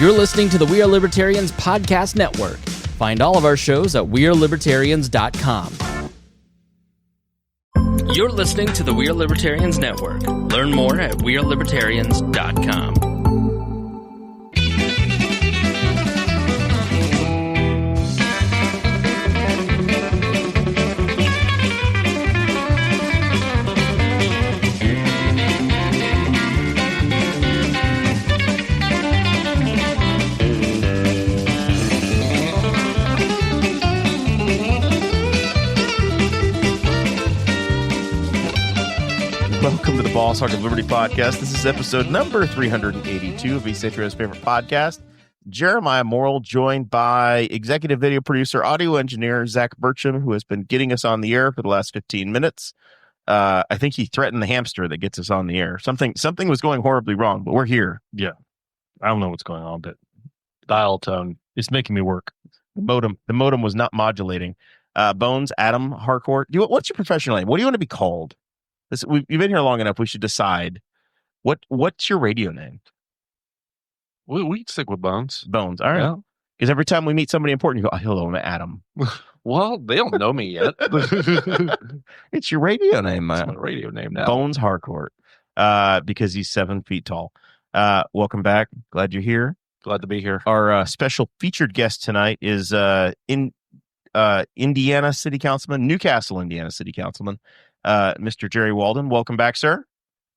You're listening to the We Are Libertarians Podcast Network. Find all of our shows at wearelibertarians.com. You're listening to the We Are Libertarians Network. Learn more at wearelibertarians.com. Welcome to the BonesHarcourt Liberty Podcast. This is episode number 382 of East Central's favorite podcast. Jeremiah Morrell, joined by executive video producer, audio engineer Zach Burcham, who has been getting us on the air for the last 15 minutes. I think he threatened the hamster that gets us on the air. Something was going horribly wrong, but we're here. Yeah. I don't know what's going on, but dial tone is making me work. The modem was not modulating. Bones, Adam Harcourt. What's your professional name? What do you want to be called? You've been here long enough. We should decide what's your radio name. We can stick with Bones. Bones. All right. Because every time we meet somebody important, you go, "Hello, I'm Adam." Well, they don't know me yet. It's your radio name, man. It's my radio name now. BonesHarcourt. Because he's 7 feet tall. Welcome back. Glad you're here. Glad to be here. Our special featured guest tonight is Indiana City Councilman, Newcastle, Indiana City Councilman, Mr. Jerry Walden. Welcome back, sir.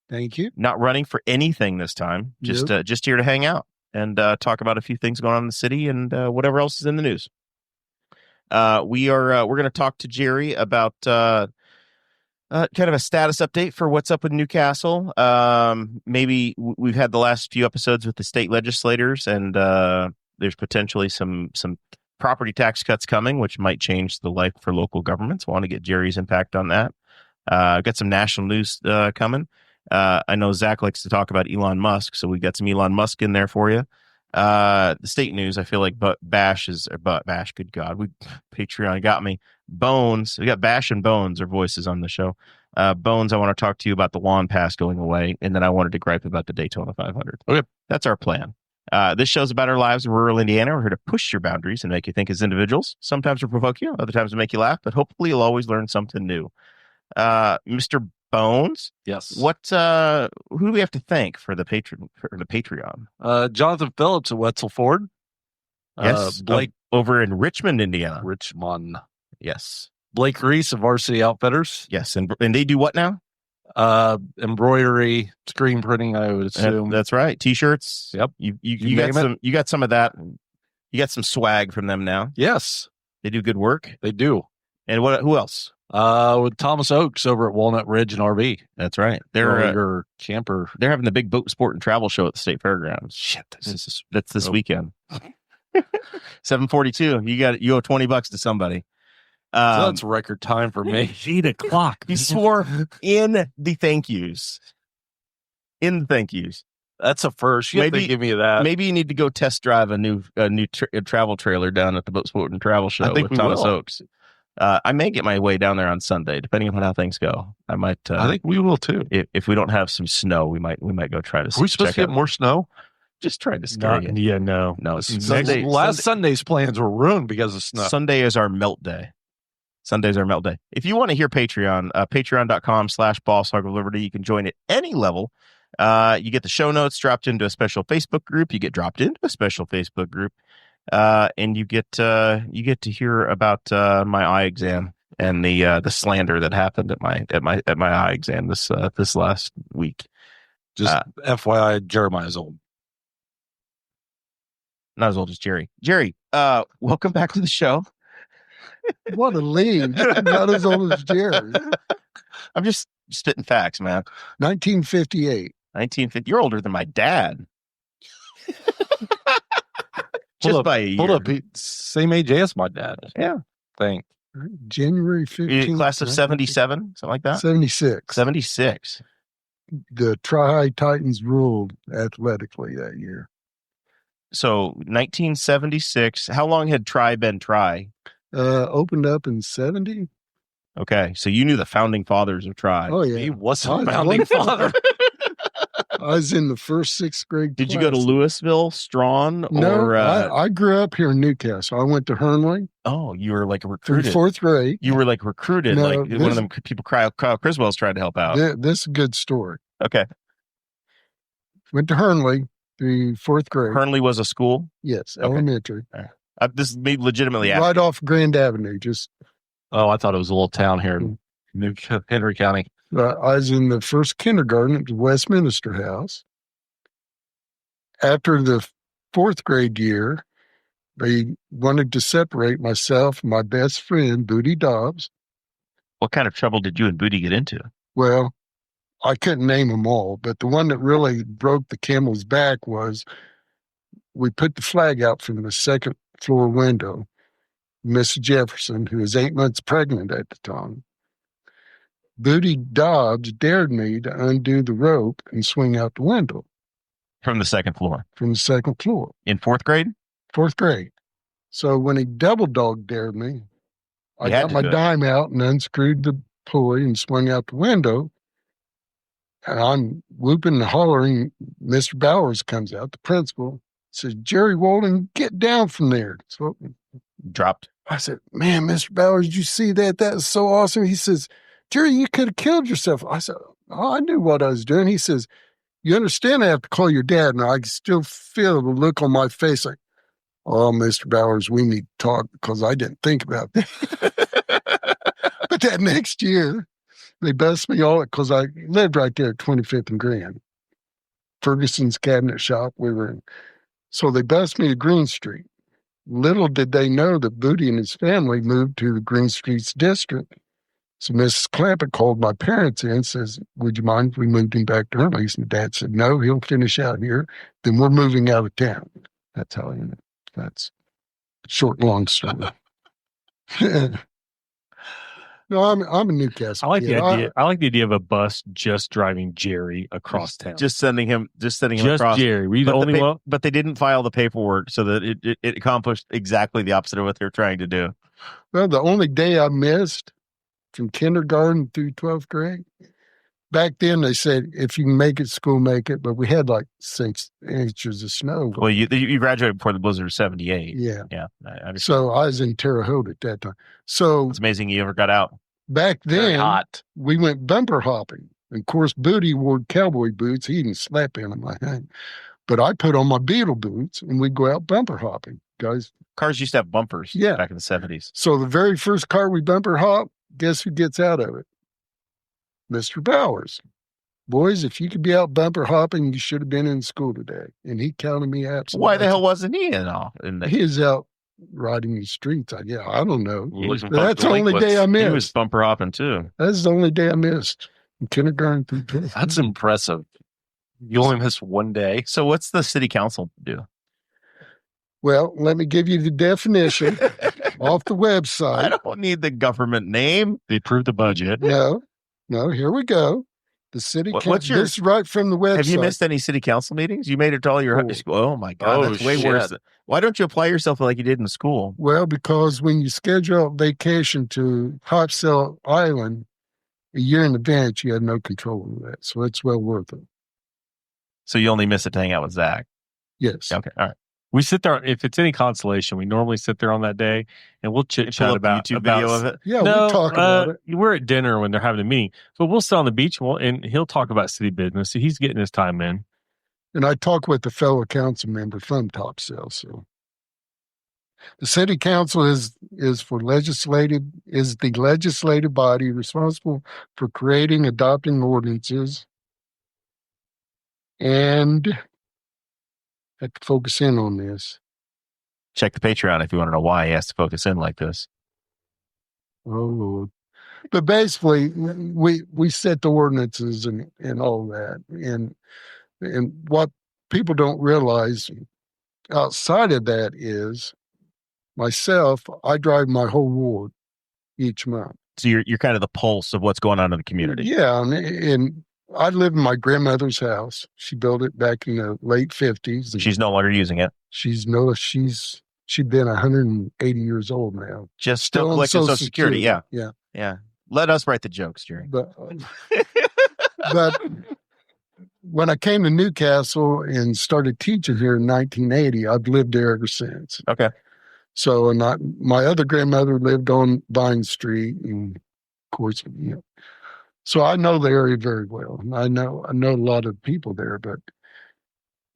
Thank you. Not running for anything this time. Just here to hang out and talk about a few things going on in the city and whatever else is in the news. We're going to talk to Jerry about kind of a status update for what's up with Newcastle. Maybe we've had the last few episodes with the state legislators, and there's potentially some property tax cuts coming, which might change the life for local governments. Want to get Jerry's impact on that. Got some national news coming. I know Zach likes to talk about Elon Musk, so we got some Elon Musk in there for you. The state news, I feel like Bash. Good God, Patreon got me. Bones, we got Bash and Bones, our voices on the show. Bones, I want to talk to you about the lawn pass going away, and then I wanted to gripe about the Daytona 500. Okay, that's our plan. This show's about our lives in rural Indiana. We're here to push your boundaries and make you think as individuals. Sometimes we'll provoke you, other times we'll make you laugh, but hopefully you'll always learn something new. Mr. Bones? Yes. Who do we have to thank for the Patreon? Jonathan Phillips at Wetzel Ford. Yes. Blake over in Richmond, Indiana. Richmond. Yes. Blake Reese of Varsity Outfitters. Yes. And they do what now? Embroidery, screen printing, I would assume. That's right. T-shirts. Yep. You got some of that. You got some swag from them now. Yes. They do good work. They do. And who else? With Thomas Oakes over at Walnut Ridge and RV. That's right. They're your camper. They're having the big boat sport and travel show at the state fairgrounds. Shit, that's this weekend. 7:42. You owe $20 to somebody. So that's record time for me. 8 o'clock. You swore in the thank yous. That's a first. You have to give me that. Maybe you need to go test drive a new travel trailer down at the boat sport and travel show with Thomas Oakes. I may get my way down there on Sunday, depending on how things go. I might. I think we will too. If we don't have some snow, we might go try to. Are we supposed to get more snow? Just trying to scare you. Yeah, no. Sunday's plans were ruined because of snow. Sunday is our melt day. Sunday's our melt day. If you want to hear Patreon, patreon.com/BossHog of Liberty. You can join at any level. You get the show notes dropped into a special Facebook group. You get dropped into a special Facebook group. And you get to hear about my eye exam and the slander that happened at my eye exam this last week. Just FYI, Jeremiah's old. Not as old as Jerry. Jerry, welcome back to the show. What a lead. Not as old as Jerry. I'm just spitting facts, man. 1958. 1950. You're older than my dad. By a year. Hold up. Same age as my dad. Yeah. Thank. January 15th. Class of 77, something like that? 76. 76. The Tri-High Titans ruled athletically that year. So 1976. How long had Tri been Tri? Opened up in 70. Okay, so you knew the founding fathers of Tri. Oh yeah, he was a founding father. I was in the first sixth grade. Did you go to class. Louisville, Strawn, No, or? I grew up here in Newcastle. I went to Hernley Oh, you were like through recruited. fourth grade. You were like recruited, No, like one this- of them people. Kyle Criswell's tried to help out. This is a good story. Okay, Went to Hernley through fourth grade. Hernley was a school. Yes, Okay. elementary. This is me legitimately asking. Right off Grand Avenue. Just Oh, I thought it was a little town here in Henry County. I was in the first kindergarten at the Westminster House. After the fourth grade year, they wanted to separate myself and my best friend, Booty Dobbs. What kind of trouble did you and Booty get into? Well, I couldn't name them all, but the one that really broke the camel's back was we put the flag out from the second floor window. Miss Jefferson, who was 8 months pregnant at the time, Booty Dobbs dared me to undo the rope and swing out the window From the second floor from the second floor, in fourth grade. fourth grade. So when he double dog dared me, I You had got to my do it. dime out and unscrewed the pulley and swung out the window. And I'm whooping and hollering. Mr. Bowers comes out, the principal, says, Jerry Walden, get down from there. So Dropped. I said, man, Mr. Bowers, did you see that? That was so awesome. He says, Jerry, you could have killed yourself. I said, oh, I knew what I was doing. He says, you understand I have to call your dad. And I can still feel the look on my face like, oh, Mr. Bowers, we need to talk because I didn't think about that. But that next year, they bust me all because I lived right there at 25th and Grand. Ferguson's cabinet shop we were in. So they bused me to Green Street. Little did they know that Booty and his family moved to the Green Streets district. So Mrs. Clampett called my parents in and says, would you mind if we moved him back to Hurley's? And Dad said, no, he'll finish out here. Then we're moving out of town. That's how you know. That's short, long story. No, I'm a Newcastle. I like kid. the idea. I like the idea of a bus just driving Jerry across town. Just sending him Just across. Jerry. Were you the But only one? But they didn't file the paperwork, so that it accomplished exactly the opposite of what they were trying to do. Well, the only day I missed from kindergarten through 12th grade, back then they said, if you can make it, school make it. But we had like 6 inches of snow. Well, you graduated before the blizzard of '78. Yeah. Yeah, I understand. So I was in Terre Haute at that time. So It's amazing you ever got out. back Very then, hot. we went bumper hopping. And of course, Booty wore cowboy boots. He didn't slap in them, I think. But I put on my Beetle boots and we'd go out bumper hopping, guys. Cars used to have bumpers. Yeah. Back in the '70s. So the very first car we bumper hop, guess who gets out of it? Mr. Bowers. Boys, if you could be out bumper hopping, you should have been in school today. And he counted me out. Why the hell wasn't he in He is out riding the streets. I don't know. Looking But that's the for only day I He was missed. bumper hopping too. That's the only day I missed. In kindergarten through 12th. That's impressive. You only missed one day. So what's the city council do? Well, let me give you the definition off the I website. don't need the government name. They approved the budget. No, here we go. The city What's council. your- This is right from the website. Have you missed any city council meetings? You made it to all your Oh. school. Oh my God, Oh, that's way shit. worse. Why don't you apply yourself like you did in school? Well, because when you schedule a vacation to Hot Cell Island a year in advance, you had no control of that. So it's well worth it. So you only miss it to hang out with Zach. Yes. Okay, all right. We sit there. If it's any consolation, we normally sit there on that day and we'll chit Pull chat up about the YouTube video of it. Yeah, No, we talk about it. We're at dinner when they're having a meeting, but we'll sit on the beach and he'll talk about city business. So he's getting his time in. And I talk with a fellow council member from Top Cell. So the city council is the legislative body responsible for creating, adopting ordinances, and I have to focus in on this. Check the Patreon if you want to know why he has to focus in like this. Oh Lord. But basically we set the ordinances and all that. And what people don't realize outside of that is myself, I drive my whole ward each month. So you're kind of the pulse of what's going on in the community. Yeah, and I live in my grandmother's house. She built it back in the late 50s. and She's no longer using it. she's been 180 years old now. Just still on collecting Social Security. Yeah. Yeah. Yeah. Let us write the jokes, Jerry. But when I came to Newcastle and started teaching here in 1980, I've lived there ever since. Okay. So, and my other grandmother lived on Vine Street, and of course, so I know the area very well. I know a lot of people there, but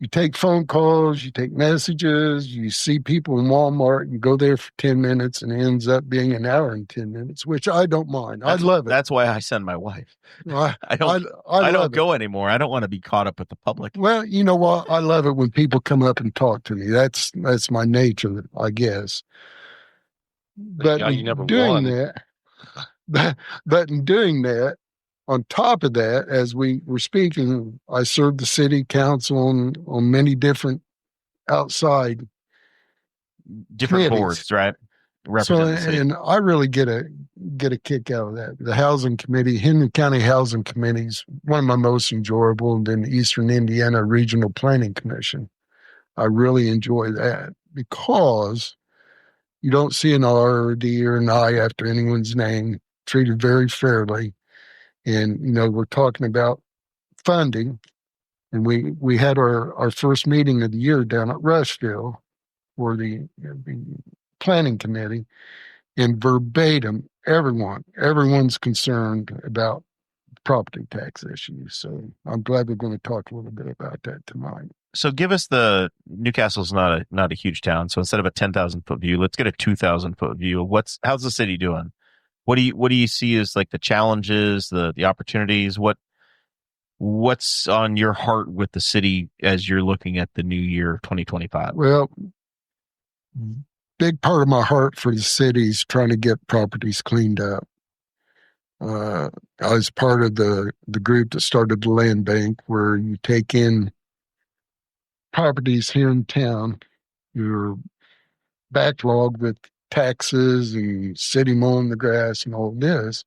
you take phone calls, you take messages, you see people in Walmart, you go there for 10 minutes and it ends up being an hour and 10 minutes, which I don't mind. I love it. That's why I send my wife. I don't love go anymore. I don't want to be caught up with the public. Well, you know what? I love it when people come up and talk to me. That's my nature, I guess. But in doing that, on top of that, as we were speaking, I served the city council on many different outside different committees. Boards, right? And I really get a kick out of that. The housing committee, Henry County Housing Committee is one of my most enjoyable, and then Eastern Indiana Regional Planning Commission. I really enjoy that because you don't see an R or a D or an I after anyone's name, treated very fairly. And, we're talking about funding, and we had our first meeting of the year down at Rushville for the planning committee, and verbatim, everyone's concerned about property tax issues. So I'm glad we're going to talk a little bit about that tonight. So give us Newcastle's not a huge town. So instead of a 10,000 foot view, let's get a 2,000 foot view. How's the city doing? What do you see as like the challenges, the opportunities? What's on your heart with the city as you're looking at the new year 2025? Well, big part of my heart for the city is trying to get properties cleaned up. I was part of the group that started the land bank, where you take in properties here in town, you're backlogged with taxes and city mowing the grass and all this,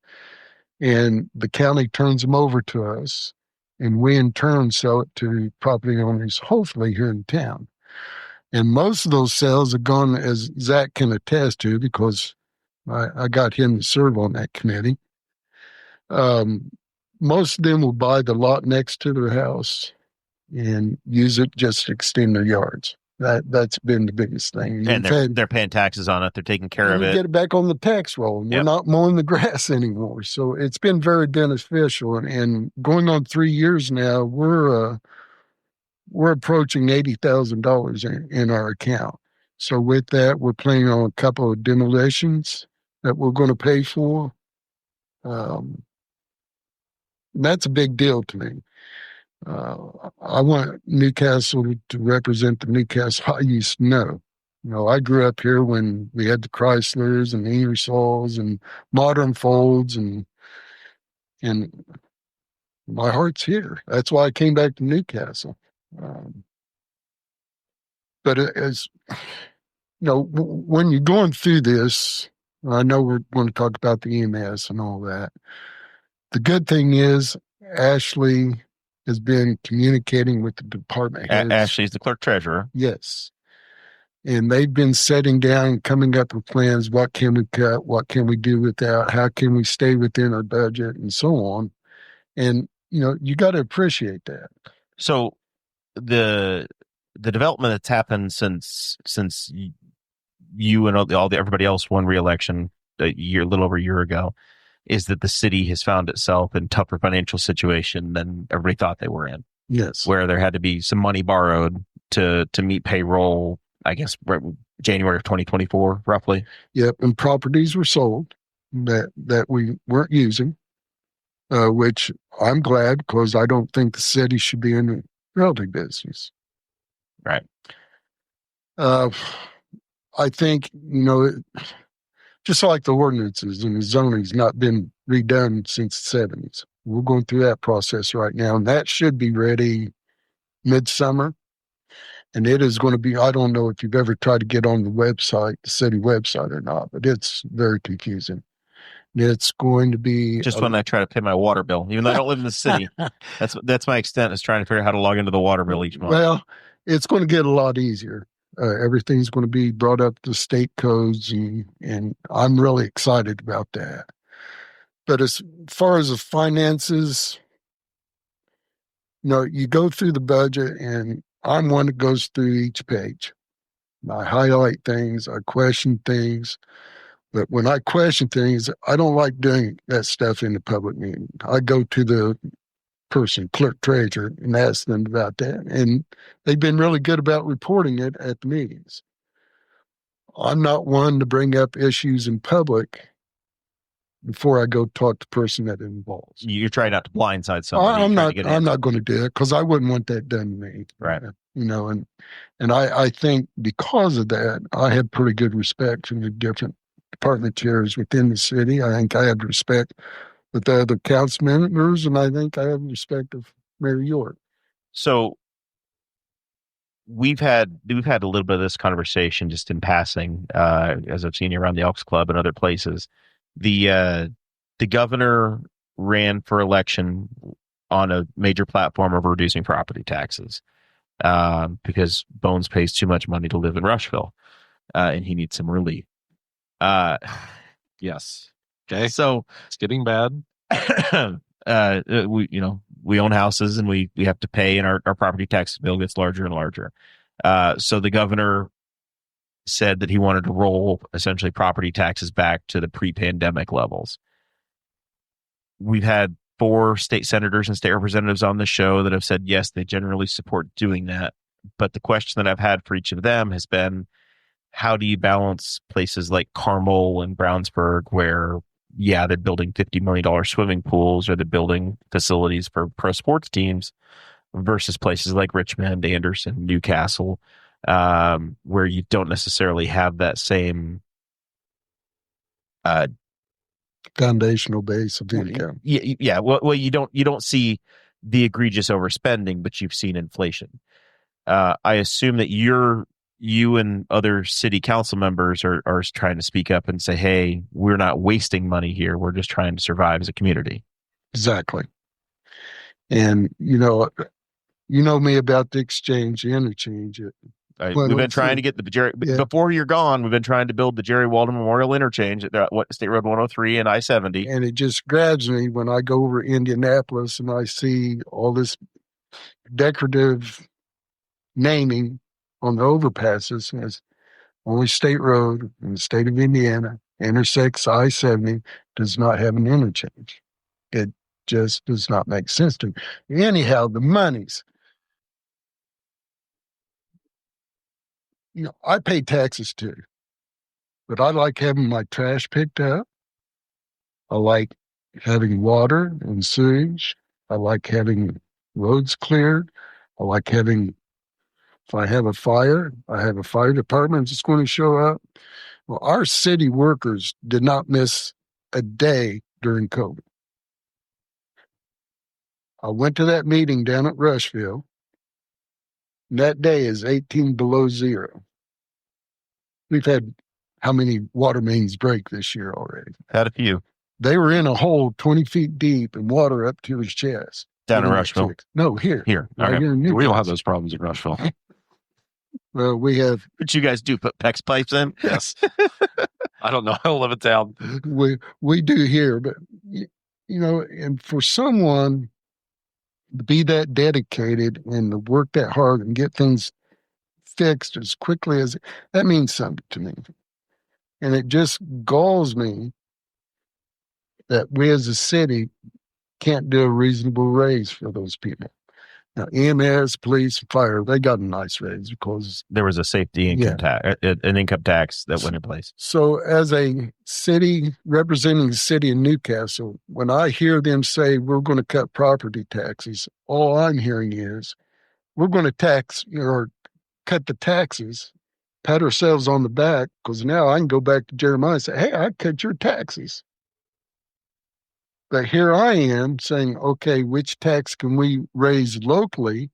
and the county turns them over to us, and we in turn sell it to property owners, hopefully here in town. And most of those sales have gone, as Zach can attest to, because I got him to serve on that committee. Most of them will buy the lot next to their house and use it just to extend their yards. That's been the biggest thing. And they're paying taxes on it. They're taking care of it. Get it back on the tax roll. We're not mowing the grass anymore. So it's been very beneficial. And going on 3 years now, we're approaching $80,000 in our account. So with that, we're planning on a couple of demolitions that we're going to pay for. That's a big deal to me. I want Newcastle to represent the Newcastle I used to know. I grew up here when we had the Chryslers and the Ingersolls and Modern Folds, and my heart's here. That's why I came back to Newcastle. But as when you're going through this, I know we're going to talk about the EMS and all that. The good thing is Ashley has been communicating with the department heads. Ashley's the clerk treasurer. Yes. And they've been sitting down, coming up with plans. What can we cut? What can we do without? How can we stay within our budget, and so on? And, you got to appreciate that. So the development that's happened since you and everybody else won re-election a little over a year ago, is that the city has found itself in tougher financial situation than everybody thought they were in. Yes. Where there had to be some money borrowed to meet payroll, I guess, January of 2024, roughly. Yep. And properties were sold that we weren't using, which I'm glad, because I don't think the city should be in the realty business. Right. I think, just like the ordinances and the zoning's not been redone since the 70s. We're going through that process right now, and that should be ready midsummer. And it is going to be, I don't know if you've ever tried to get on the website, the city website or not, but it's very confusing. It's going to be just when I try to pay my water bill, even though I don't live in the city. That's my extent, is trying to figure out how to log into the water bill each month. Well, it's going to get a lot easier. Everything's going to be brought up to state codes, and I'm really excited about that. But as far as the finances, You go through the budget, and I'm one that goes through each page. I highlight things, I question things. But when I question things, I don't like doing that stuff in the public meeting. I go to the clerk treasurer, and ask them about that. And they've been really good about reporting it at the meetings. I'm not one to bring up issues in public before I go talk to the person that it involves. You try not to blindside somebody. I'm not going to do it because I wouldn't want that done to me. Right. And I think because of that, I have pretty good respect from the different department chairs within the city. I think I have respect with the other council members, and I think I have respect of Mayor York. So we've had a little bit of this conversation just in passing, as I've seen you around the Elks Club and other places. The governor ran for election on a major platform of reducing property taxes because Bones pays too much money to live in Rushville, and he needs some relief. Yes. Okay. So it's getting bad. we own houses, and we have to pay, and our property tax bill gets larger and larger. So the governor said that he wanted to roll essentially property taxes back to the pre-pandemic levels. We've had 4 state senators and state representatives on the show that have said, yes, they generally support doing that. But the question that I've had for each of them has been, how do you balance places like Carmel and Brownsburg where, yeah, they're building $50 million swimming pools, or they're building facilities for pro sports teams, versus places like Richmond, Anderson, Newcastle, where you don't necessarily have that same foundational base of income. Yeah. Well, you don't see the egregious overspending, but you've seen inflation. I assume that you and other city council members are trying to speak up and say, hey, we're not wasting money here. We're just trying to survive as a community. Exactly. And, you know me about the exchange, the interchange. We've been trying to get before you're gone, we've been trying to build the Jerry Walden Memorial Interchange at State Road 103 and I-70. And it just grabs me when I go over Indianapolis and I see all this decorative naming on the overpasses as only state road in the state of Indiana intersects I-70 does not have an interchange. It just does not make sense to me. Anyhow, the monies. I pay taxes too, but I like having my trash picked up. I like having water and sewage. I like having roads cleared. I like having, if I have a fire, I have a fire department that's going to show up. Well, our city workers did not miss a day during COVID. I went to that meeting down at Rushville. And that day is 18 below zero. We've had how many water mains break this year already? Had a few. They were in a hole 20 feet deep and water up to his chest. Down in Rushville? No, here. Here. Right Okay. here in We don't have those problems in Rushville. Well, we have. What you guys do, put PEX pipes in? Yes. I don't know. I'll live it down. We do here, but, and for someone to be that dedicated and to work that hard and get things fixed as quickly as that means something to me. And it just galls me that we as a city can't do a reasonable raise for those people. Now, EMS, police, fire, they got a nice raise because there was a safety income tax, an income tax that went in place. So as a city representing the city of Newcastle, when I hear them say we're going to cut property taxes, all I'm hearing is we're going to tax or cut the taxes, pat ourselves on the back, because now I can go back to Jeremiah and say, hey, I cut your taxes. But here I am saying, okay, which tax can we raise locally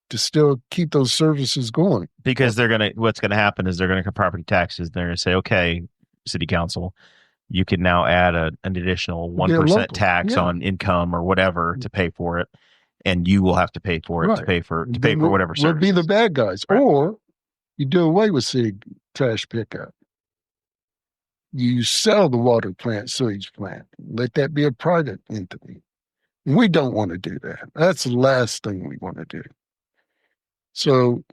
to still keep those services going? Because what's going to happen is they're going to cut property taxes. They're going to say, okay, city council, you can now add an additional 1% tax on income or whatever to pay for it. And you will have to pay for it Right. to pay for whatever service. We'll be the bad guys. Right. Or you do away with city trash pickup. You sell the water plant, sewage plant. Let that be a private entity. We don't want to do that. That's the last thing we want to do. So,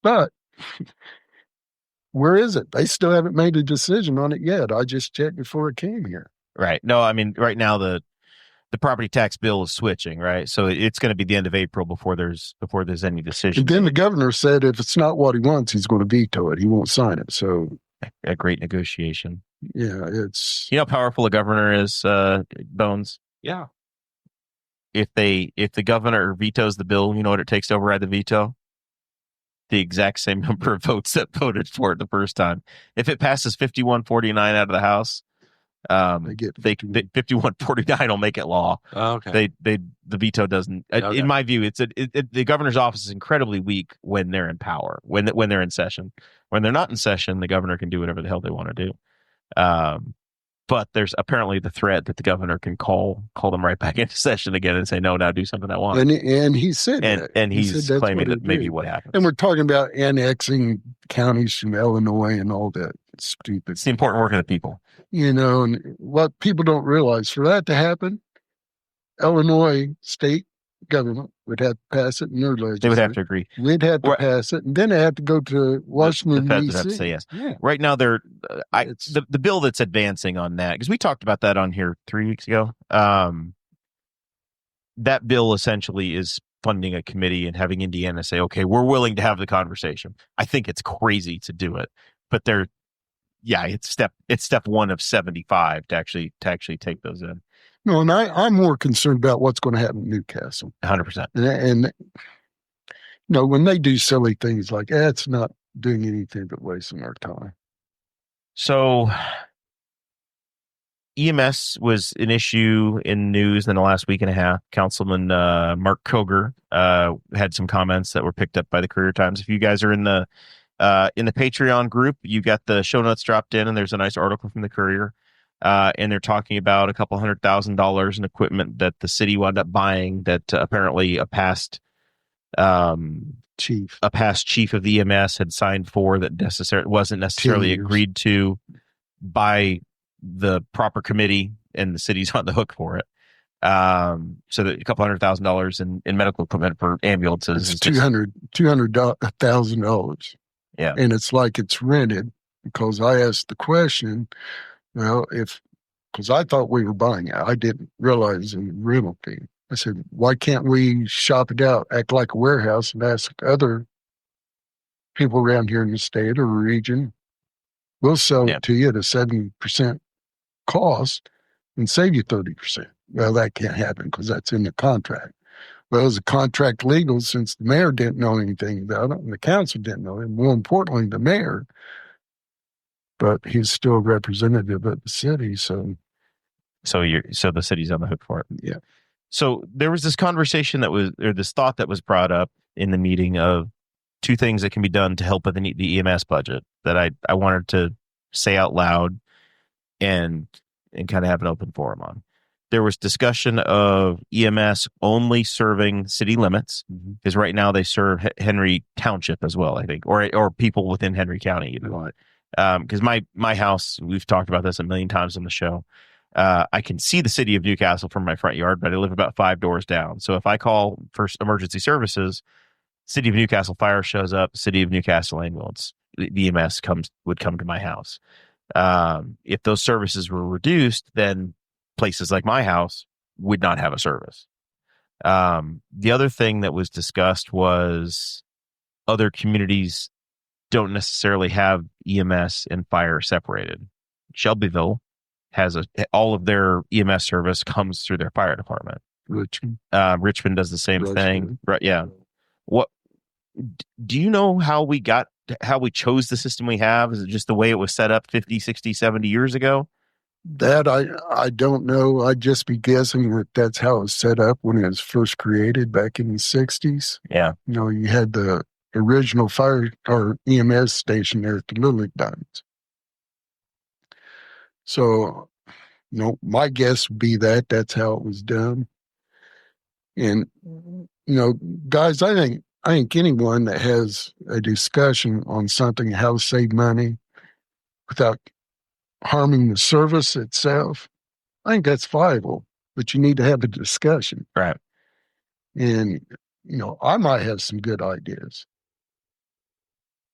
but where is it? They still haven't made a decision on it yet. I just checked before it came here. Right. No, I mean, right now the property tax bill is switching, right? So it's going to be the end of April before there's any decision. And then the governor said if it's not what he wants, he's going to veto it. He won't sign it. So A great negotiation. yeah, it's You know how powerful a governor is, Bones? Yeah. If the governor vetoes the bill, you know what it takes to override the veto? The exact same number of votes that voted for it the first time. If it passes 51-49 out of the House, they get 51-49 will make it law. Okay. The veto doesn't. Okay. In my view, the governor's office is incredibly weak when they're in power, when they're in session. When they're not in session, the governor can do whatever the hell they want to do. But there's apparently the threat that the governor can call them right back into session again and say, no, now do something I want. and he said that. And He he's said that's claiming what that it maybe did. what happened. And we're talking about annexing counties from Illinois and all that stupid. It's the important work of the people. And what people don't realize, for that to happen, Illinois state government would have to pass it in their legislature. They would have to agree. We'd have to Right. pass it, and then they have to go to Washington, The feds D.C. would have to say yes. Yeah. Right now, It's- the bill that's advancing on that, because we talked about that on here 3 weeks ago. That bill essentially is funding a committee and having Indiana say, okay, we're willing to have the conversation. I think it's crazy to do it, but it's step one of 75 to actually take those in. No, and I'm more concerned about what's going to happen in Newcastle. 100%. And when they do silly things like that, it's not doing anything but wasting our time. So EMS was an issue in news in the last week and a half. Councilman Mark Koger had some comments that were picked up by the Courier Times. If you guys are in the Patreon group, you got the show notes dropped in, and there's a nice article from the Courier. And they're talking about a couple $100,000 in equipment that the city wound up buying that apparently a past chief of the EMS had signed for that wasn't necessarily agreed to by the proper committee, and the city's on the hook for it. So that a couple $100,000 in medical equipment for ambulances. It's $200,000. Yeah. And it's like it's rented, because I asked the question, well, because I thought we were buying it. I didn't realize it was rental fee. I said, why can't we shop it out, act like a warehouse, and ask other people around here in the state or region? We'll sell it to you at a 70% cost and save you 30%. Well, that can't happen because that's in the contract. Well, is the contract legal since the mayor didn't know anything about it and the council didn't know it? More importantly, the mayor, but he's still a representative of the city. So the city's on the hook for it. Yeah. So there was this conversation this thought that was brought up in the meeting of two things that can be done to help with the EMS budget that I wanted to say out loud and kind of have an open forum on. There was discussion of EMS only serving city limits, because right now they serve Henry Township as well, I think, or people within Henry County. Right. Because my house, we've talked about this a million times on the show. I can see the city of Newcastle from my front yard, but I live about 5 doors down. So if I call for emergency services, city of Newcastle Fire shows up, city of Newcastle ambulance, the EMS would come to my house. If those services were reduced, then places like my house would not have a service. The other thing that was discussed was other communities don't necessarily have EMS and fire separated. Shelbyville has all of their EMS service comes through their fire department. Richmond does the same thing. Right? Yeah. What do you know how we chose the system we have? Is it just the way it was set up 50, 60, 70 years ago? That I don't know. I'd just be guessing that that's how it was set up when it was first created back in the 60s. Yeah. You had the original fire or EMS station there at the Little League Diamonds. So, my guess would be that that's how it was done. And, guys, I think anyone that has a discussion on something, how to save money without harming the service itself, I think that's viable. but you need to have a discussion. Right. And, I might have some good ideas.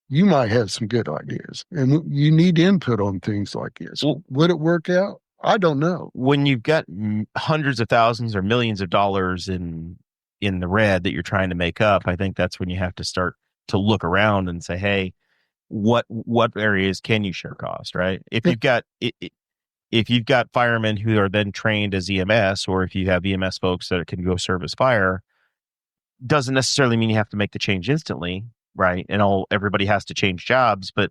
You might have some good ideas, and you need input on things like this. Well, would it work out? I don't know. When you've got hundreds of thousands or millions of dollars in the red that you're trying to make up, I think that's when you have to start to look around and say, hey, what areas can you share cost, right? If you've got firemen who are then trained as EMS, or if you have EMS folks that can go serve as fire, doesn't necessarily mean you have to make the change instantly, right? And everybody has to change jobs, but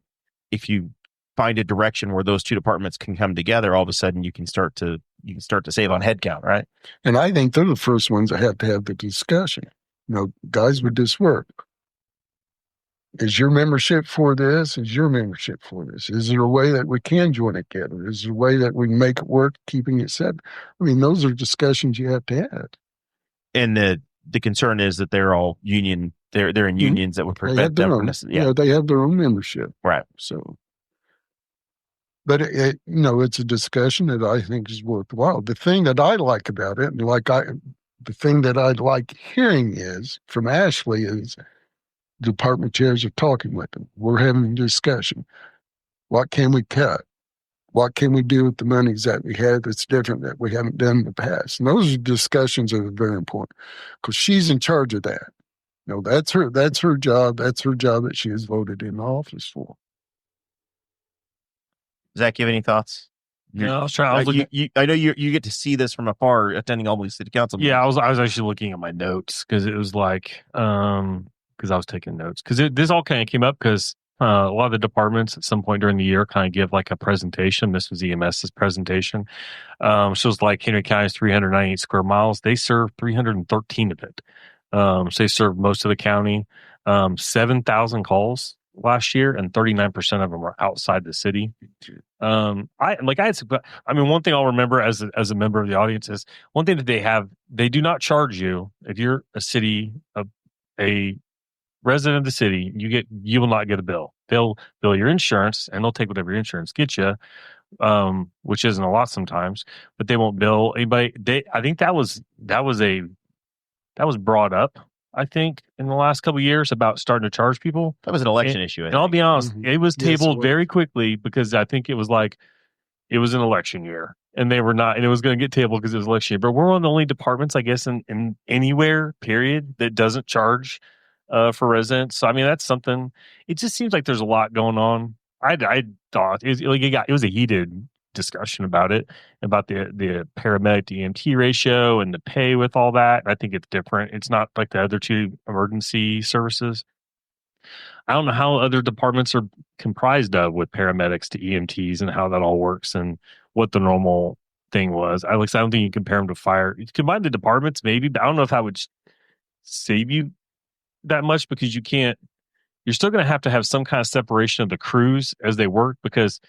if you find a direction where those two departments can come together, all of a sudden you can start to save on headcount, right? And I think they're the first ones that have to have the discussion. Guys, would this work? Is your membership for this? Is your membership for this? Is there a way that we can join it together? Is there a way that we can make it work, keeping it separate? I mean, those are discussions you have to have. And the concern is that they're all union. They're in unions that would prevent them from this. Yeah, they have their own membership. Right. So, but it's a discussion that I think is worthwhile. The thing that I like about it, and the thing that I like hearing is from Ashley is department chairs are talking with them. We're having a discussion. What can we cut? What can we do with the monies that we have that's different that we haven't done in the past? And those are discussions that are very important because she's in charge of that. That's her job. That's her job that she is voted in office for. Zach, you have any thoughts? I was trying. I know you get to see this from afar, attending Albany City Council. Yeah, I was actually looking at my notes because it was like, because I was taking notes because this all kind of came up because a lot of the departments at some point during the year kind of give like a presentation. This was EMS's presentation. So it's like Henry County's 398 square miles. They serve 313 of it. So they serve most of the county. 7,000 calls last year, and 39% of them were outside the city. One thing I'll remember as a member of the audience is one thing that they do not charge you if you're a resident of the city. You will not get a bill. They'll bill your insurance, and they'll take whatever your insurance gets you, which isn't a lot sometimes. But they won't bill anybody. I think that was brought up, I think, in the last couple of years about starting to charge people. That was an election issue. And I'll be honest, Mm-hmm. it was tabled Yes, it was. very quickly because I think it was an election year, and they were not, and it was going to get tabled because it was election year. But we're one of the only departments, I guess, in anywhere, period, that doesn't charge for residents. So I mean, that's something. It just seems like there's a lot going on. I thought it was a heated discussion about the paramedic to EMT ratio and the pay with all that. I think it's different. It's not like the other two emergency services. I don't know how other departments are comprised of with paramedics to EMTs and how that all works and what the normal thing was. I don't think you compare them to fire. You combine the departments maybe, but I don't know if that would save you that much because you're still going to have some kind of separation of the crews as they work because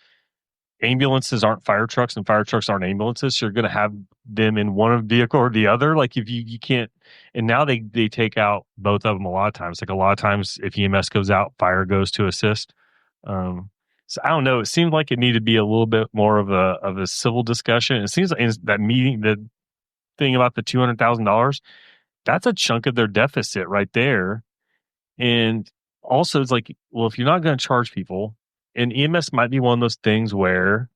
ambulances aren't fire trucks and fire trucks aren't ambulances. So you're going to have them in one vehicle or the other. Like if you can't, and now they take out both of them a lot of times. Like a lot of times if EMS goes out, fire goes to assist. So I don't know. It seemed like it needed to be a little bit more of a civil discussion. It seems like in that meeting, the thing about the $200,000, that's a chunk of their deficit right there. And also it's like, well, if you're not going to charge people, and EMS might be one of those things where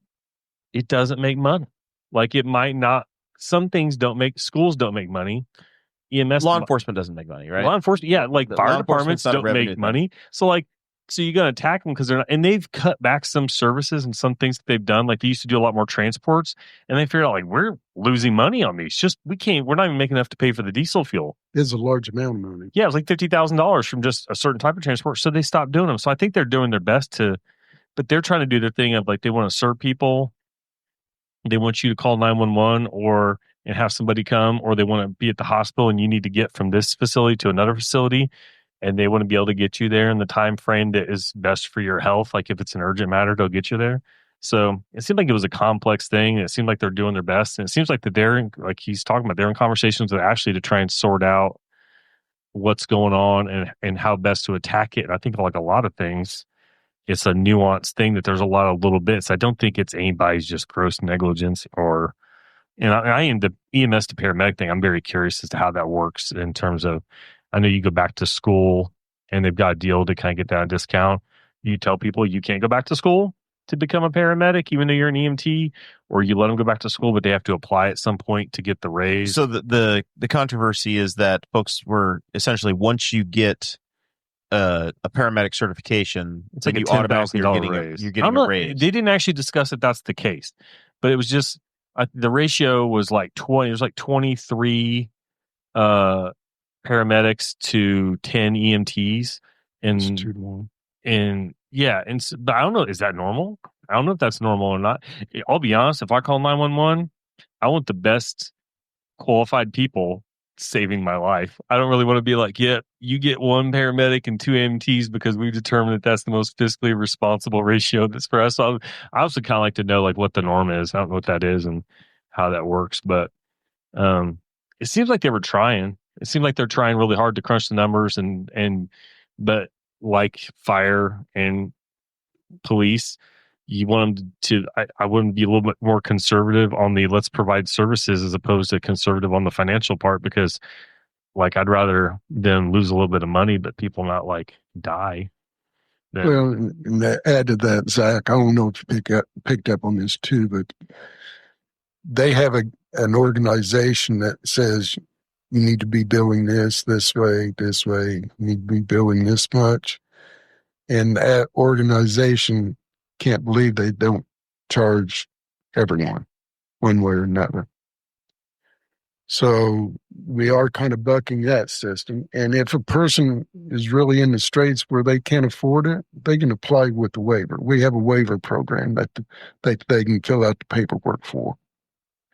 it doesn't make money. Like it might not, some things schools don't make money. EMS. Law enforcement doesn't make money, right? Law enforcement, yeah. Like The fire law departments enforcement's not a don't revenue make thing. money. So you're going to attack them because they're not, and they've cut back some services and some things that they've done. Like they used to do a lot more transports and they figured out like, we're losing money on these. We're not even making enough to pay for the diesel fuel. It's a large amount of money. Yeah. It was like $50,000 from just a certain type of transport. So they stopped doing them. So I think they're doing their best but they're trying to do their thing of like, they want to serve people. They want you to call 911 and have somebody come, or they want to be at the hospital and you need to get from this facility to another facility. And they want to be able to get you there in the time frame that is best for your health. Like if it's an urgent matter, they'll get you there. So it seemed like it was a complex thing. And it seemed like they're doing their best. And it seems like that like he's talking about, they're in conversations with Ashley to try and sort out what's going on and how best to attack it. And I think like a lot of things, it's a nuanced thing that there's a lot of little bits. I don't think it's anybody's just gross negligence or And I am the EMS to paramedic thing. I'm very curious as to how that works in terms of, I know you go back to school and they've got a deal to kind of get that discount. You tell people you can't go back to school to become a paramedic, even though you're an EMT, or you let them go back to school, but they have to apply at some point to get the raise. So the controversy is that folks were essentially, once you get a paramedic certification, It's like then a you automatically $10,000 raise. you're I getting don't a know, raise. they didn't actually discuss that that's the case, but it was just the ratio was like 20. It was like 23 paramedics to 10 EMTs, It's and 2-1. but I don't know. Is that normal? I don't know if that's normal or not. I'll be honest. If I call 911, I want the best qualified people saving my life. I don't really want to be like, yeah, you get one paramedic and 2 EMTs because we've determined that that's the most fiscally responsible ratio that's for us. So I also kind of like to know like what the norm is. I don't know what that is and how that works, but it seems like they were trying. It seemed like they're trying really hard to crunch the numbers but like fire and police, you want them to, I wouldn't be a little bit more conservative on the let's provide services as opposed to conservative on the financial part, because like I'd rather them lose a little bit of money, but people not like die. Well, and to add to that, Zach, I don't know if you picked up on this too, but they have an organization that says you need to be billing this way, you need to be billing this much. And that organization can't believe they don't charge everyone one way or another. So we are kind of bucking that system. And if a person is really in the straits where they can't afford it, they can apply with the waiver. We have a waiver program that they can fill out the paperwork for.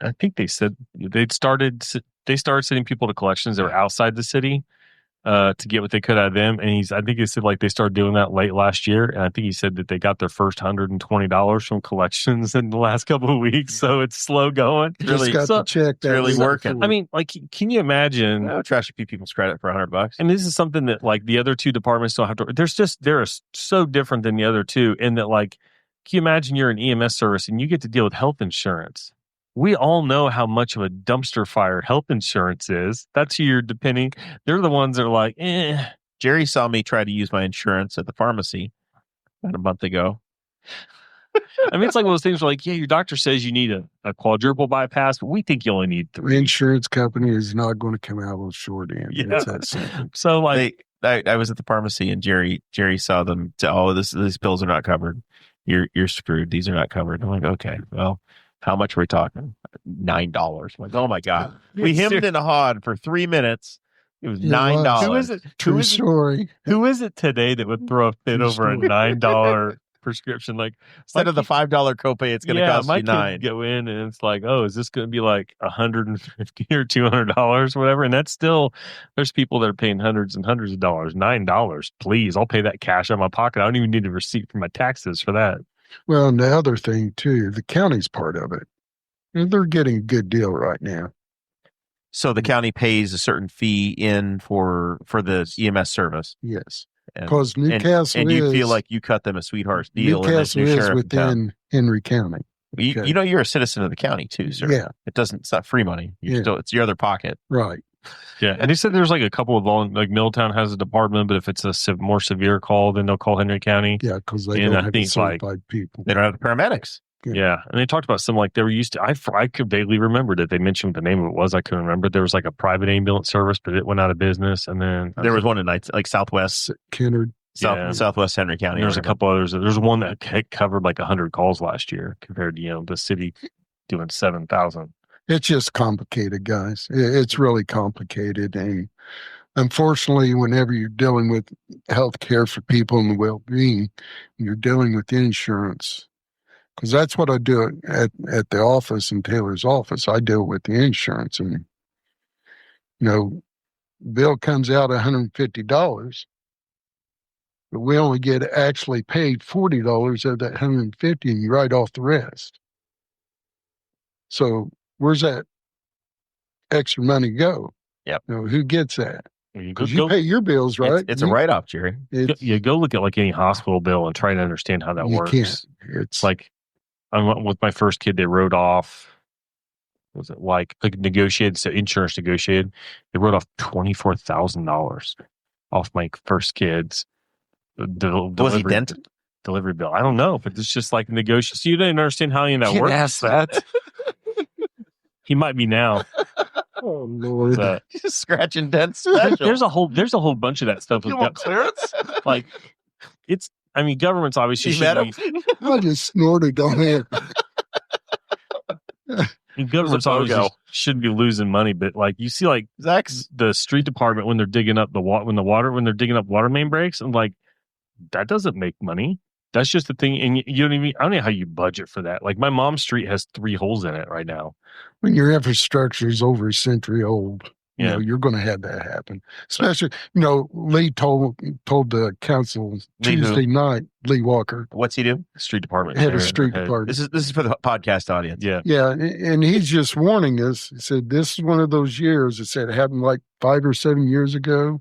I think they said they started sending people to collections that were outside the city to get what they could out of them. And I think he said like they started doing that late last year. And I think he said that they got their first $120 from collections in the last couple of weeks. So it's slow going. Really, Just got to check that. really working. I mean, like, can you imagine? No, trash people's credit for $100. And this is something that like the other two departments don't have to. They're so different than the other two in that, like, can you imagine you're an EMS service and you get to deal with health insurance? We all know how much of a dumpster fire health insurance is. That's who you're depending. They're the ones that are like, eh. Jerry saw me try to use my insurance at the pharmacy about a month ago. I mean, it's like one of those things where like, yeah, your doctor says you need a quadruple bypass, but we think you only need 3. The insurance company is not going to come out on short end. Yeah. It's that simple. So like, I was at the pharmacy and Jerry saw them. These pills are not covered. You're screwed. These are not covered. I'm like, okay, well, how much are we talking? $9. I'm like, oh my God. We hemmed and hawed for 3 minutes. It was $9. Who is it? True story. Who is it today that would throw a fit True over a story. $9 prescription? Like, Instead of the $5 copay, it's going to cost my you $9. kids go in and it's like, oh, is this going to be like $150 or $200 or whatever? And that's still, there's people that are paying hundreds and hundreds of dollars. $9, please. I'll pay that cash out of my pocket. I don't even need a receipt for my taxes for that. Well, and the other thing too, the county's part of it. And they're getting a good deal right now. So the county pays a certain fee in for the EMS service. Yes. And- Because Newcastle and you is, feel like you cut them a sweetheart's deal. Newcastle and is sheriff in town. within Henry County. You, Okay. you know you're a citizen of the county too, sir. Yeah, It's not free money. It's your other pocket. right. Yeah. And they said there's like a couple of like Milltown has a department, but if it's a more severe call, then they'll call Henry County. Yeah, because they And don't I have think, certified people. They don't have the paramedics. Yeah, and they talked about some like they were used to. I could vaguely remember that they mentioned what the name of it was. I couldn't remember. There was like a private ambulance service, but it went out of business. And then There was one in like Southwest, Kennard. Yeah. Southwest Henry County. there's a couple others. There's one that covered like 100 calls last year compared to the city doing 7,000. It's just complicated, guys. It's really complicated. And unfortunately, whenever you're dealing with health care for people and the well-being, you're dealing with insurance. Because that's what I do at the office, in Taylor's office. I deal with the insurance. And, bill comes out $150, but we only get actually paid $40 of that $150 and you write off the rest. So where's that extra money go? Yep. Who gets that? You Because you pay your bills, right? It's a write-off, Jerry. go look at like any hospital bill and try to understand how that you works. can't. It's like with my first kid, they wrote off was it like negotiated? So insurance negotiated. They wrote off $24,000 off my first kid's Was he dented? delivery bill. I don't know, but it's just like negotiation. So you didn't understand how any of that Can't works. ask that. He might be now. Oh Lord. So, Scratch and dent special. there's a whole bunch of that stuff. You want clearance? Like it's. I mean, governments obviously You met should him? be. I just snorted on it. Governments obviously shouldn't be losing money, but like you see, like Zach's the street department when they're digging up when they're digging up water main breaks, and like that doesn't make money. That's just the thing, and you don't even. I don't know how you budget for that. Like my mom's street has 3 holes in it right now. When your infrastructure is over a century old, you Yeah. know, you're going to have that happen. Especially, you know, Lee told the council Lee who? Tuesday night, Lee Walker, what's he do? Street department head of there. street Head- department. This is for the podcast audience. Yeah, Yeah, and he's just warning us. He said, this is one of those years. He said it happened like 5 or 7 years ago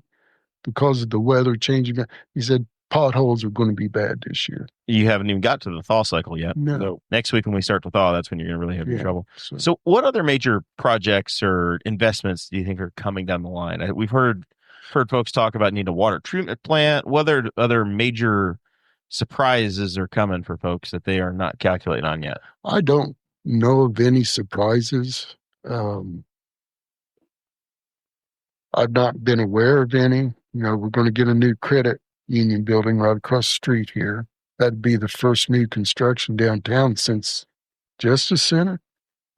because of the weather changing. He said potholes are going to be bad this year. You haven't even got to the thaw cycle yet. No. Next week when we start to thaw, that's when you're going to really have your Yeah. trouble. So what other major projects or investments do you think are coming down the line? We've heard folks talk about needing a water treatment plant. What other major surprises are coming for folks that they are not calculating on yet? I don't know of any surprises. I've not been aware of any. You know, we're going to get a new credit union building right across the street here. That'd be the first new construction downtown since Justice Center.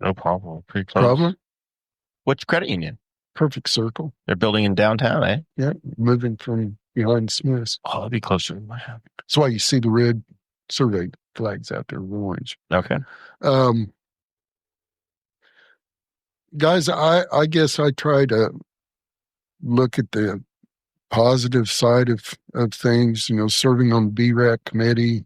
no problem. Pretty close. Probably. Which credit union? Perfect circle. They're building in downtown, eh? Yeah, moving from behind Smith's. Oh, that'd be closer to my house. That's why you see the red survey flags out there, orange. Okay. Guys, I guess I try to look at the positive side of things. You know, serving on the BRAC committee,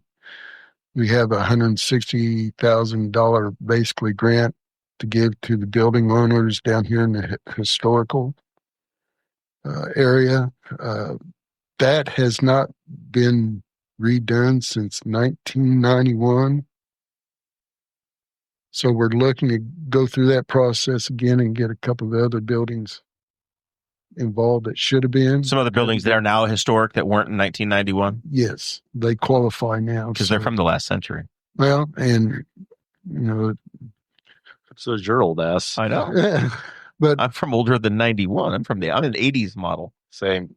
we have a $160,000 basically grant to give to the building owners down here in the historical area. That has not been redone since 1991. So we're looking to go through that process again and get a couple of other buildings involved that should have been. Some other buildings that are now historic that weren't in 1991 Yes, they qualify now. because they're from the last century. Well, and, you know, So is your old ass. I know. but I'm from older than 91. I'm an 80s model. Same.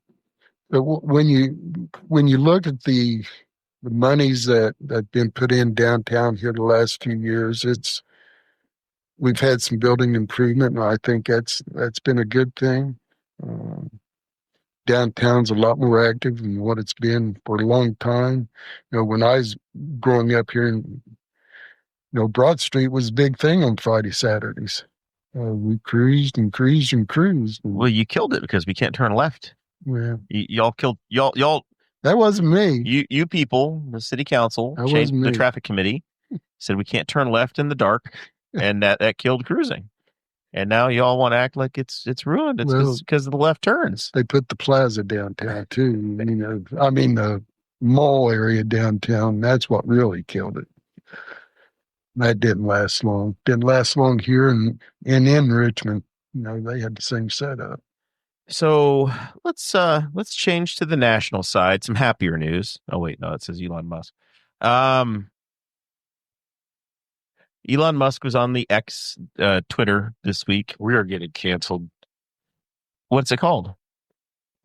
when you look at the monies that have been put in downtown here the last few years, we've had some building improvement, and I think that's been a good thing. Downtown's a lot more active than what it's been for a long time. You know, when I was growing up here, Broad Street was a big thing on Friday, Saturdays. We cruised and cruised and cruised. Well, you killed it because we can't turn left. Yeah, Y'all killed y'all. that wasn't me. You people, the city council, That changed wasn't the me. traffic committee, said we can't turn left in the dark, and that killed cruising. And now y'all want to act like it's ruined. It's Well- because of the left turns. They put the plaza downtown too. The mall area downtown. That's what really killed it. That didn't last long. Didn't last long here and in Richmond. They had the same setup. So let's change to the national side. Some happier news. Oh wait, no, it says Elon Musk. Elon Musk was on the X Twitter this week. We are getting canceled. What's it called?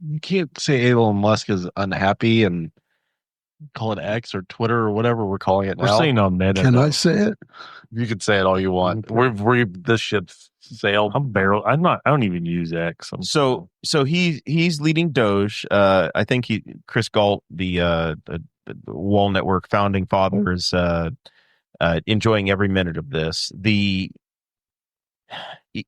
You can't say Elon Musk is unhappy and call it X or Twitter or whatever we're calling it We're now. saying on Meta. Can I say it? You can say it all you want. Okay. This ship's sailed. I don't even use X. So he's leading DOGE. I think Chris Galt, the Wall Network founding father, is enjoying every minute of this.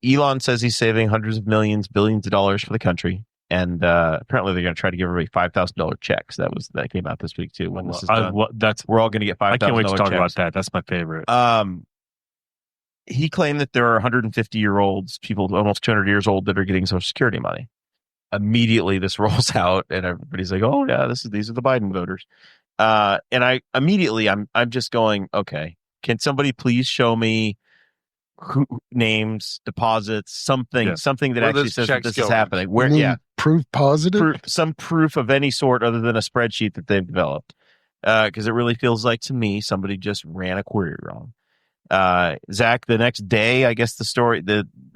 Elon says he's saving hundreds of millions, billions of dollars for the country, and apparently they're going to try to give everybody $5,000 checks. That came out this week too. When this is done, we're all going to get $5,000. I can't wait to talk checks. about that. That's my favorite. He claimed that there are 150-year-olds, people almost 200 years old, that are getting Social Security money. Immediately, this rolls out, and everybody's like, "Oh yeah, these are the Biden voters." And I'm just going, okay, can somebody please show me who names, deposits, something that Where actually those says that checks this is going. happening. Where, You mean proof positive? some proof of any sort other than a spreadsheet that they've developed. Because it really feels like to me somebody just ran a query wrong. Zach, the next day, I guess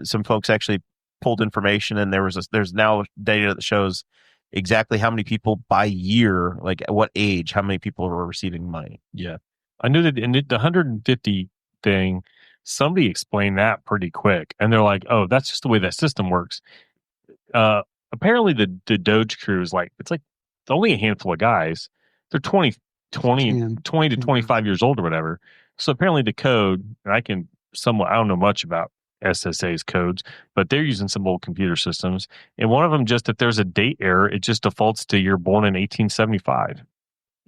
some folks actually pulled information, and there's now data that shows exactly how many people by year, like at what age, how many people were receiving money. Yeah. I knew that in the 150 thing, somebody explained that pretty quick. And they're like, oh, that's just the way that system works. Apparently the DOGE crew is like, it's only a handful of guys. They're 20 to 25 years old or whatever. So apparently the code, and I don't know much about SSA's codes, but they're using some old computer systems. And one of them, just if there's a date error, it just defaults to you're born in 1875.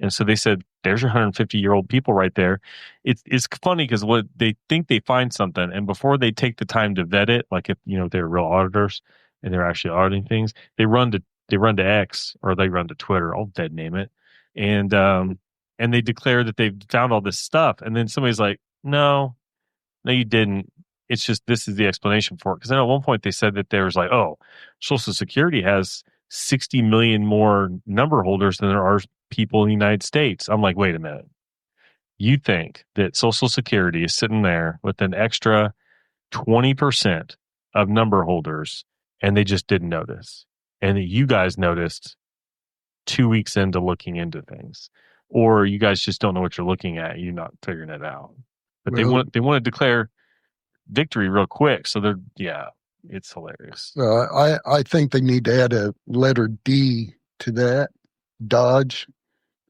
And so they said, there's your 150-year-old people right there. It's funny because what they think they find something, and before they take the time to vet it, like if they're real auditors and they're actually auditing things, they run to X or they run to Twitter. I'll dead name it, and they declare that they've found all this stuff, and then somebody's like, no, you didn't. It's just this is the explanation for it. Because then at one point they said that there was like, oh, Social Security has 60 million more number holders than there are people in the United States. I'm like, wait a minute. You think that Social Security is sitting there with an extra 20% of number holders and they just didn't notice, and that you guys noticed 2 weeks into looking into things, or you guys just don't know what you're looking at, you're not figuring it out. But they want to declare victory real quick. So it's hilarious. I think they need to add a letter D to that, DOGE,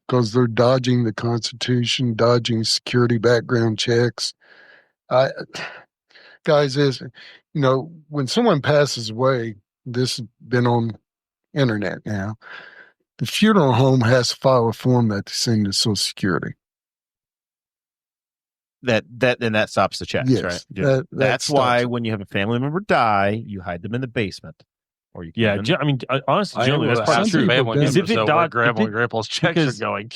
because they're dodging the Constitution, dodging security background checks. Guys, when someone passes away, this has been on internet now, the funeral home has to file a form that they send to Social Security. That stops the checks, Yes, right? Yeah. That's why when you have a family member die, you hide them in the basement, or you can. I mean, honestly, generally that's probably true. Is if it where dodged, grandma and grandpa's checks are going.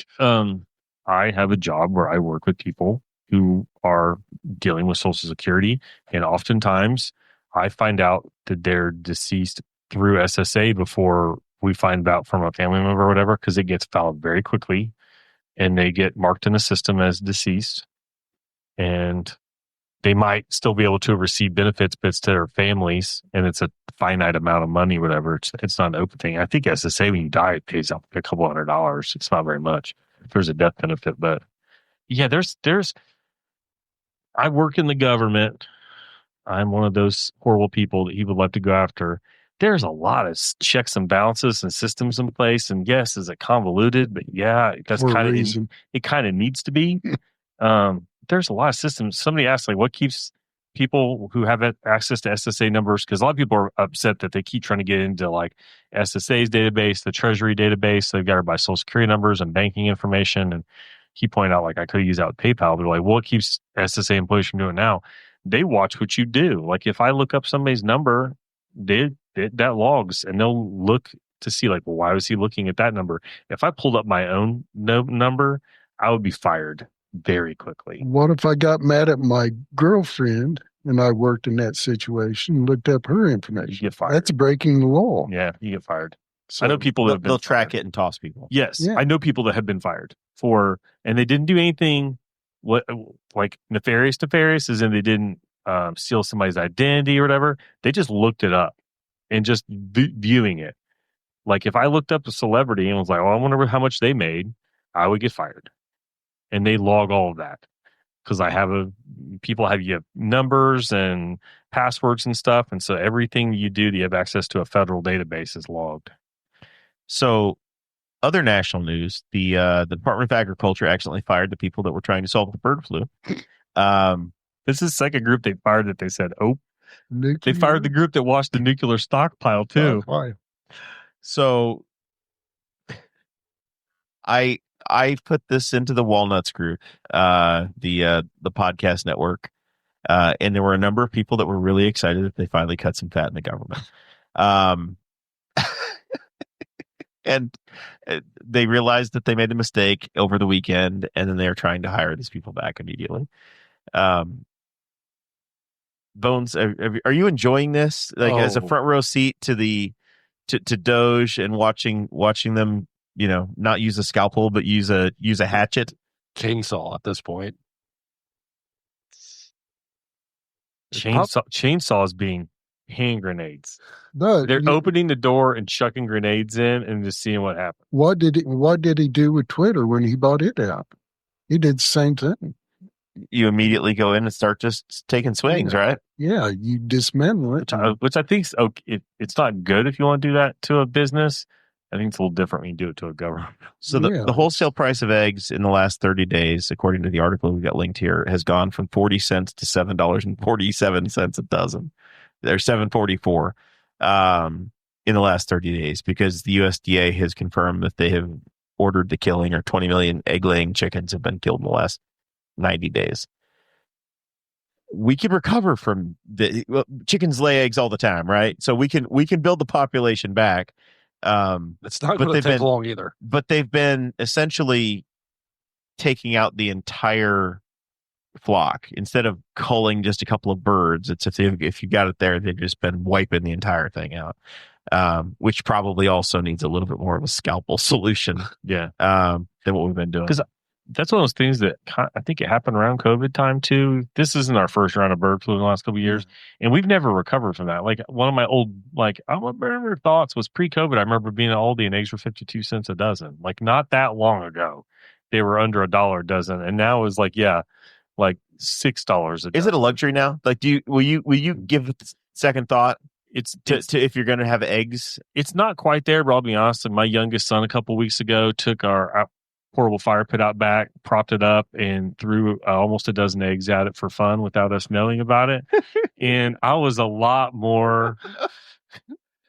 I have a job where I work with people who are dealing with Social Security, and oftentimes I find out that they're deceased through SSA before we find out from a family member or whatever, because it gets filed very quickly, and they get marked in the system as deceased. And they might still be able to receive benefits, but it's to their families, and it's a finite amount of money, whatever. It's not an open thing. I think SSA, when you die, it pays out a couple $100. It's not very much if there's a death benefit. But yeah, I work in the government. I'm one of those horrible people that he would love to go after. There's a lot of checks and balances and systems in place. And yes, is it convoluted? But yeah, that's it kind of needs to be. There's a lot of systems. Somebody asked, like, what keeps people who have access to SSA numbers? Because a lot of people are upset that they keep trying to get into like SSA's database, the Treasury database. So they've got everybody's Social Security numbers and banking information. And he pointed out, like, I could use that with PayPal. But like, what keeps SSA employees from doing it now? They watch what you do. Like, if I look up somebody's number, that logs, and they'll look to see, like, well, why was he looking at that number? If I pulled up my own number, I would be fired very quickly. What if I got mad at my girlfriend and I worked in that situation and looked up her information? You get fired. That's breaking the law. Yeah, you get fired. So I know people that they'll track it and toss people. Yes, Yeah. I know people that have been fired and they didn't do anything like nefarious, as in they didn't steal somebody's identity or whatever. They just looked it up and just viewing it. Like, if I looked up a celebrity and was like, "Oh, I wonder how much they made," I would get fired. And they log all of that because people have numbers and passwords and stuff. And so everything you do, you have access to a federal database is logged. So other national news, the Department of Agriculture accidentally fired the people that were trying to solve the bird flu. This is the second group they fired that they said, Nuclear? they fired the group that watched the nuclear stockpile too. So I put this into the Walnuts group, the podcast network, and there were a number of people that were really excited that they finally cut some fat in the government. And they realized that they made a mistake over the weekend, and then they are trying to hire these people back immediately. Bones, are you enjoying this? Like as a front row seat to the to DOGE and watching them, not use a scalpel but use a hatchet, chainsaw at this point. Chainsaws being hand grenades. But They're opening the door and chucking grenades in and just seeing what happens. What did he do with Twitter when he bought it out? He did the same thing. You immediately go in and start just taking swings, right? Yeah, you dismantle it. Which I think it's not good if you want to do that to a business. I think it's a little different when you do it to a government. So the wholesale price of eggs in the last 30 days, according to the article we got linked here, has gone from 40 cents to $7.47 a dozen. They're $7.44 in the last 30 days because the USDA has confirmed that they have ordered the killing, or 20 million egg-laying chickens have been killed in the last 90 days. We can recover from chickens lay eggs all the time, right? So we can build the population back. It's not going to take long either. But they've been essentially taking out the entire flock instead of culling just a couple of birds. It's if you got it there, they've just been wiping the entire thing out, which probably also needs a little bit more of a scalpel solution. Yeah, than what we've been doing. Because that's one of those things that I think it happened around COVID time too. This isn't our first round of bird flu in the last couple of years, and we've never recovered from that. Like one of my old, I remember thoughts was pre-COVID. I remember being at Aldi and eggs were 52 cents a dozen. Like not that long ago, they were under $1 a dozen, and now it's like $6 a dozen. Is it a luxury now? Like, will you give it second thought? It's if you're going to have eggs. It's not quite there, but I'll be honest. My youngest son a couple weeks ago took our portable fire pit out back, propped it up, and threw almost a dozen eggs at it for fun without us knowing about it. And I was a lot more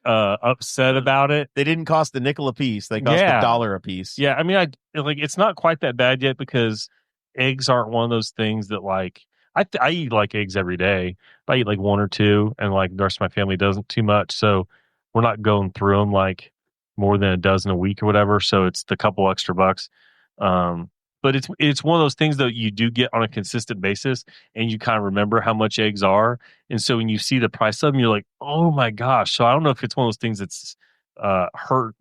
upset about it. They didn't cost a nickel a piece. They cost $1 a piece. Yeah, I mean, it's not quite that bad yet because eggs aren't one of those things that I eat eggs every day. I eat one or two, and the rest of my family doesn't too much. So we're not going through them more than a dozen a week or whatever. So it's the couple extra bucks. But it's one of those things that you do get on a consistent basis, and you kind of remember how much eggs are. And so when you see the price of them, you're like, oh my gosh. So I don't know if it's one of those things that's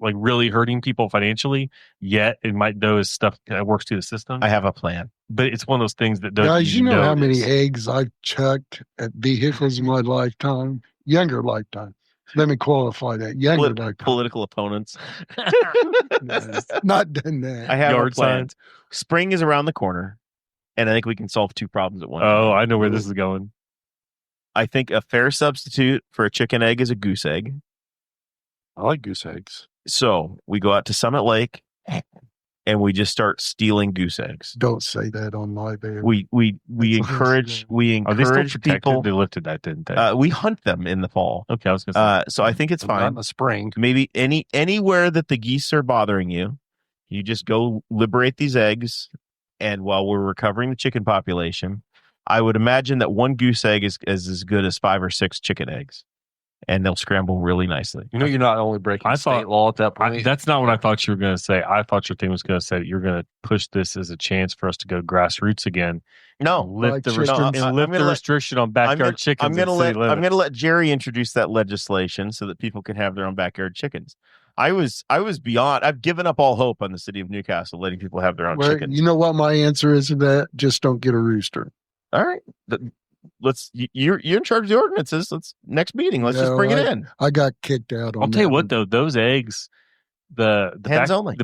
really hurting people financially yet. It might, though, is stuff that works through the system. I have a plan. But it's one of those things that guys, you know how many eggs I've chucked at vehicles in my lifetime? Younger lifetime. Let me qualify that. Younger lifetime. Political opponents. Not done that. I have Yard a plan. signs. Spring is around the corner, and I think we can solve two problems at once. Oh, I know where this is going. I think a fair substitute for a chicken egg is a goose egg. I like goose eggs. So we go out to Summit Lake and we just start stealing goose eggs. Don't say that on live air. We encourage people. They lifted that, didn't they? We hunt them in the fall. Okay, I was going to say. So I think it's fine. Not in the spring. Maybe anywhere that the geese are bothering you, you just go liberate these eggs. And while we're recovering the chicken population, I would imagine that one goose egg is as good as 5 or 6 chicken eggs. And they'll scramble really nicely. You're not only breaking state law at that point. That's not what I thought you were going to say. I thought your thing was going to say that you're going to push this as a chance for us to go grassroots again. No, lift the restriction on backyard chickens. I'm going to let Jerry introduce that legislation so that people can have their own backyard chickens. I was beyond. I've given up all hope on the city of Newcastle letting people have their own chickens. You know what my answer is to that? Just don't get a rooster. All right. You're in charge of the ordinances. Next meeting. Let's just bring it in. I got kicked out on I'll tell you what though, those eggs, the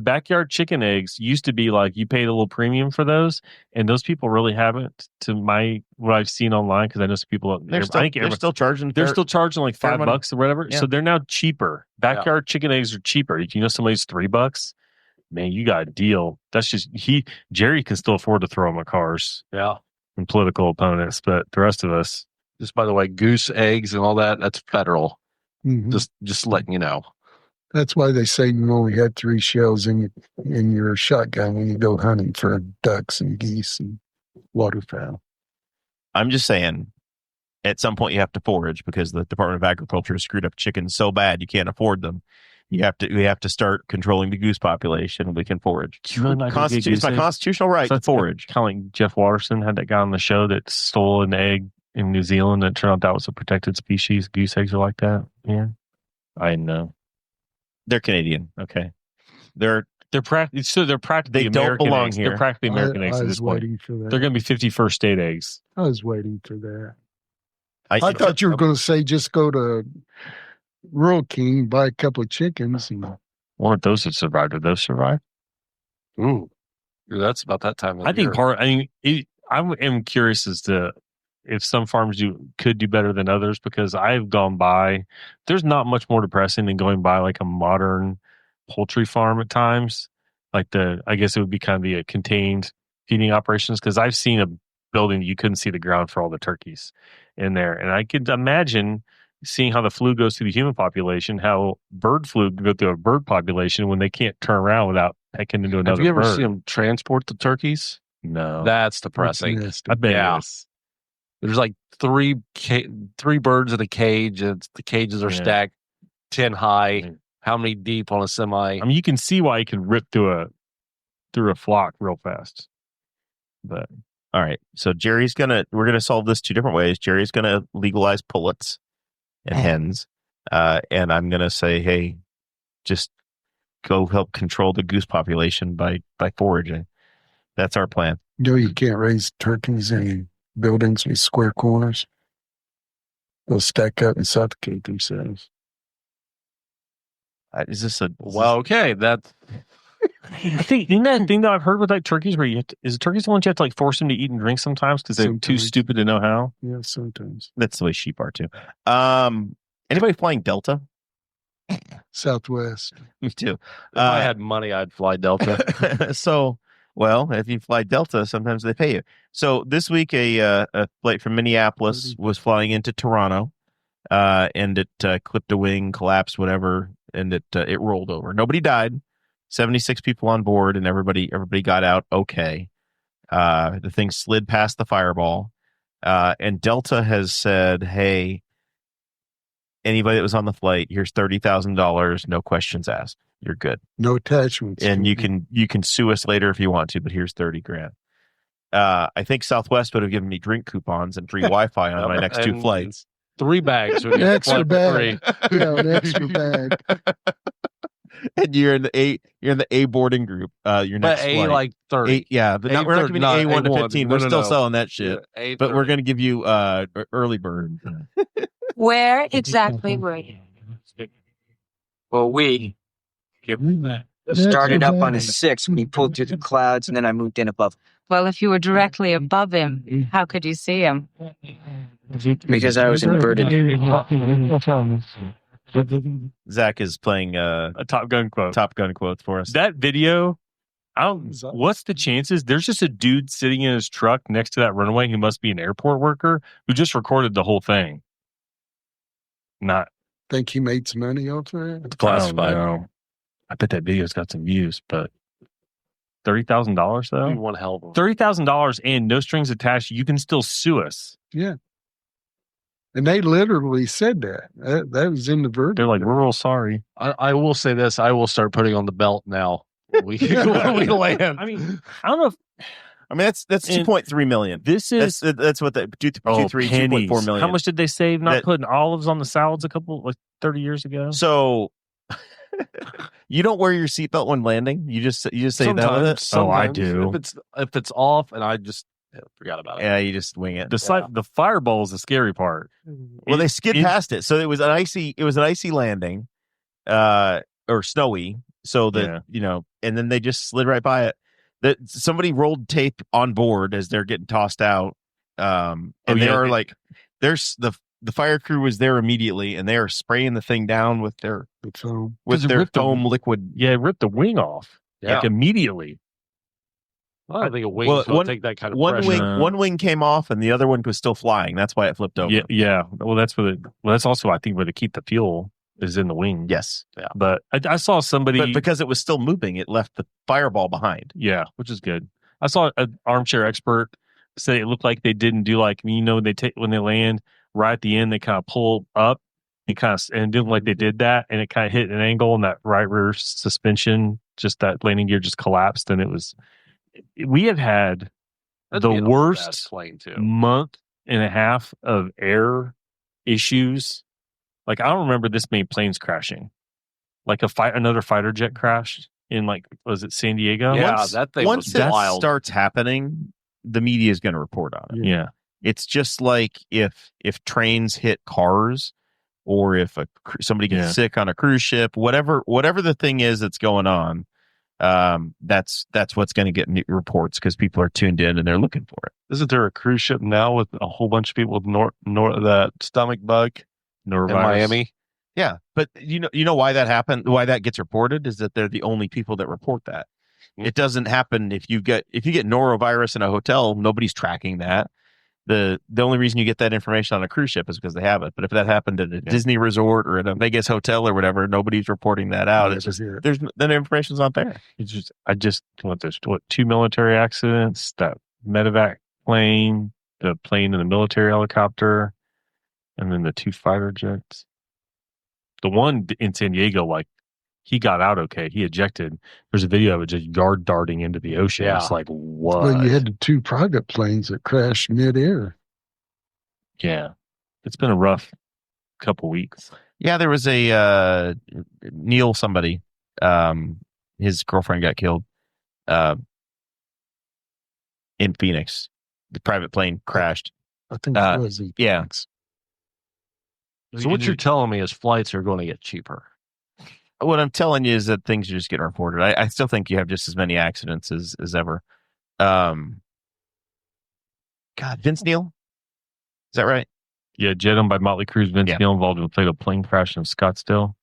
backyard chicken eggs used to be you paid a little premium for those, and those people really haven't, to what I've seen online, because I know some people they're still charging $5 or whatever. Yeah. So they're now cheaper. Backyard chicken eggs are cheaper. You know, somebody's $3. Man, you got a deal. That's just Jerry can still afford to throw them at cars. Yeah. And political opponents, but the rest of us. Just by the way, goose eggs and all that's federal. Mm-hmm. Just letting you know. That's why they say you only had 3 shells in your shotgun when you go hunting for ducks and geese and waterfowl. I'm just saying, at some point you have to forage because the Department of Agriculture has screwed up chickens so bad you can't afford them. We have to start controlling the goose population. We can forage. It's my constitutional right to forage. Kind of like Jeff Watterson had that guy on the show that stole an egg in New Zealand that turned out that was a protected species. Goose eggs are like that. Yeah, I know. They're Canadian. Okay, they're practically they don't American belong eggs. here. They're practically American eggs I at was this point. waiting for that. They're going to be 51st state eggs. I was waiting for that. I I thought you were going to say just go to Rural King, buy a couple of chickens. And, One of those that survived. Did those survive? Ooh, that's about that time of I year. think I am curious as to if some farms could do better than others, because I've gone by. There's not much more depressing than going by like a modern poultry farm at times. Like I guess it would be kind of the contained feeding operations, because I've seen a building you couldn't see the ground for all the turkeys in there, and I could imagine seeing how the flu goes through the human population, how bird flu can go through a bird population when they can't turn around without pecking into another Have you ever bird. seen them transport the turkeys? No, That's depressing. I bet Yeah. it is. There's like three birds in a cage, and the cages are Yeah. stacked 10 high. Yeah. How many deep on a semi? I mean, you can see why you can rip through a flock real fast. But All right. So we're gonna solve this two different ways. Jerry's gonna legalize pullets and hens, and I'm gonna say, hey, just go help control the goose population by foraging. That's our plan. you can't raise turkeys in buildings with square corners. They'll stack up and suffocate themselves. Is this a Well, okay, that's I think isn't that thing that I've heard with like turkeys where is turkeys the ones you have to like force them to eat and drink sometimes because they're too Sometimes. stupid to know how? Yeah, sometimes. that's the way sheep are too. Anybody flying Delta? Southwest. Me too. if I had money, I'd fly Delta. So, well, if you fly Delta, sometimes they pay you. So this week, a flight from Minneapolis was flying into Toronto, and it clipped a wing, collapsed, whatever, and it rolled over. Nobody died. 76 people on board, and everybody got out okay. The thing slid past the fireball, and Delta has said, "Hey, anybody that was on the flight, here's $30,000, no questions asked. You're good." No attachments. And you can sue us later if you want to, but here's 30 grand. I think Southwest would have given me drink coupons and free Wi-Fi on my next two And flights. 3 bags. Would An be extra one for bag. free. Yeah, an extra bag. And you're in the A boarding group. Your But next A flight. like 30. Yeah, but we're not giving you A1 to 15. We're still selling that shit. Yeah, But we're going to give you early bird. Where exactly were you? Well, we started up on a 6 when he pulled through the clouds, and then I moved in above Well, if you were directly above him, how could you see him? because I was inverted. Zach is playing A Top Gun quote. Top Gun quotes for us. That video, what's the chances? There's just a dude sitting in his truck next to that runway who must be an airport worker who just recorded the whole thing. Not Think he made some money off that? It's classified. I don't know. I bet that video's got some views, but $30,000 Be though? one hell of a $30,000 and no strings attached. You can still sue us. Yeah. And they literally said that. That was in the verdict. They're like, we're real sorry. I will say this. I will start putting on the belt now. When we land. I mean, I don't know if I mean, that's And 2.3 million. this is That's what the 2.4 pennies. million. How much did they save not That- putting olives on the salads a couple 30 years ago? So you don't wear your seatbelt when landing. You just say that with it. Oh, I sometimes, do. If it's off, and I just forgot about it. Yeah, you just wing it. The fireball is the scary part. Well, they skid past it, so it was an icy landing, or snowy. So that and then they just slid right by it. That somebody rolled tape on board as they're getting tossed out, and they are like, "There's the fire crew was there immediately, and they are spraying the thing down with their foam foam liquid." Yeah, it ripped the wing off like immediately. I don't think a wing will take that kind of pressure. One wing came off, and the other one was still flying. That's why it flipped over. Yeah. Well, that's also I think where they keep the fuel is in the wing. Yes. Yeah. But I saw somebody, But because it was still moving, it left the fireball behind. yeah, which is good. I saw an armchair expert say it looked like they didn't do like when they land right at the end they kind of pull up and it didn't like they did that, and it kind of hit an angle, and that right rear suspension, just that landing gear just collapsed, and we have had That'd the be an worst old-ass plane too. month and a half of air issues. Like, I don't remember this many planes crashing. Like another fighter jet crashed in, like, was it San Diego? Yeah, that thing once was it wild. starts happening, the media is going to report on it. Yeah. It's just like if trains hit cars, or if somebody gets sick on a cruise ship, whatever the thing is that's going on, that's what's going to get reports because people are tuned in and they're looking for it. Isn't there a cruise ship now with a whole bunch of people with that stomach bug Norovirus. in Miami? Yeah, but you know why that happened? Why that gets reported is that they're the only people that report that. It doesn't happen if you get norovirus in a hotel. Nobody's tracking that. The only reason you get that information on a cruise ship is because they have it. But if that happened at a Disney resort or at a Vegas hotel or whatever, nobody's reporting that out. It's just the information's not there. It's just there's 2 military accidents, that medevac plane, the plane and the military helicopter, and then the 2 fighter jets. The one in San Diego, like, he got out okay. He ejected. There's a video of it just yard darting into the ocean. Yeah. It's like, what? Well, you had the 2 private planes that crashed midair. Yeah. It's been a rough couple weeks. Yeah, there was a Neil somebody. His girlfriend got killed in Phoenix. The private plane crashed. I think it was. Yeah. So what you're telling me is flights are going to get cheaper. What I'm telling you is that things are just getting reported. I still think you have just as many accidents as ever. God, Vince Neil? Is that right? Yeah, jet owned by Motley Crue's Vince Neil involved in a fatal plane crash in Scottsdale.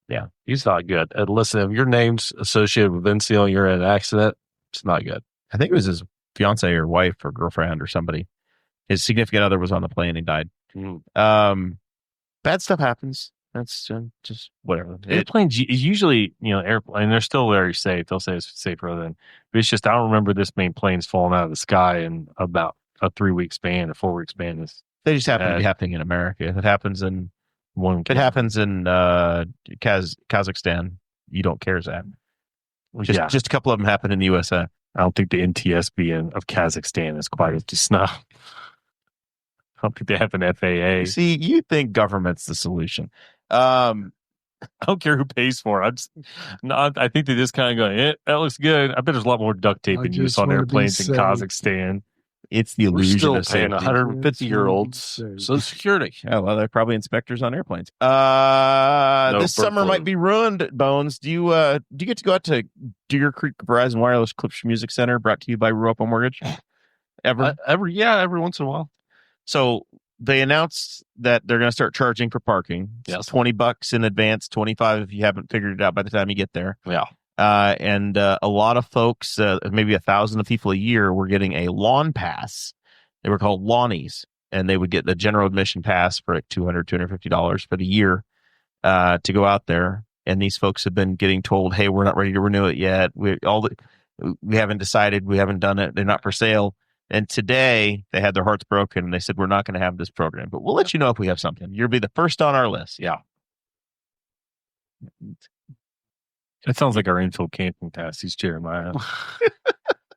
Yeah, he's not good. And listen, if your name's associated with Vince Neil and you're in an accident, it's not good. I think it was his fiance or wife or girlfriend or somebody. His significant other was on the plane and died. Bad stuff happens. That's just whatever. Airplanes usually, airplane, they're still very safe. They'll say it's safer than, but it's just, I don't remember this many planes falling out of the sky in about a 3-week span or 4-week span. They just happen to be happening in America. If it happens in Kazakhstan, you don't care, Zach. Just a couple of them happen in the USA. I don't think the NTSB of Kazakhstan is quite as snuff. I don't think they have an FAA. See, you think government's the solution. I don't care who pays for it. I think they just kind of go, that looks good. I bet there's a lot more duct tape in use on airplanes in Kazakhstan. It's the illusion of safety. 150-year-olds Social Security. Yeah, well, they're probably inspectors on airplanes. This summer might be ruined, Bones. Do you get to go out to Deer Creek Verizon Wireless Clips Music Center, brought to you by Ruopo Mortgage? Every once in a while. So they announced that they're going to start charging for parking. Yes. $20 in advance, $25 if you haven't figured it out by the time you get there. Yeah. And a lot of folks, maybe 1,000 people a year, were getting a lawn pass. They were called lawnies, and they would get the general admission pass for like $200, $250 for the year to go out there. And these folks have been getting told, "Hey, we're not ready to renew it yet. We haven't decided. We haven't done it. They're not for sale." And today they had their hearts broken, and they said, "We're not going to have this program, but we'll let you know if we have something. You'll be the first on our list." Yeah. That sounds like our infield camping passes, Jeremiah.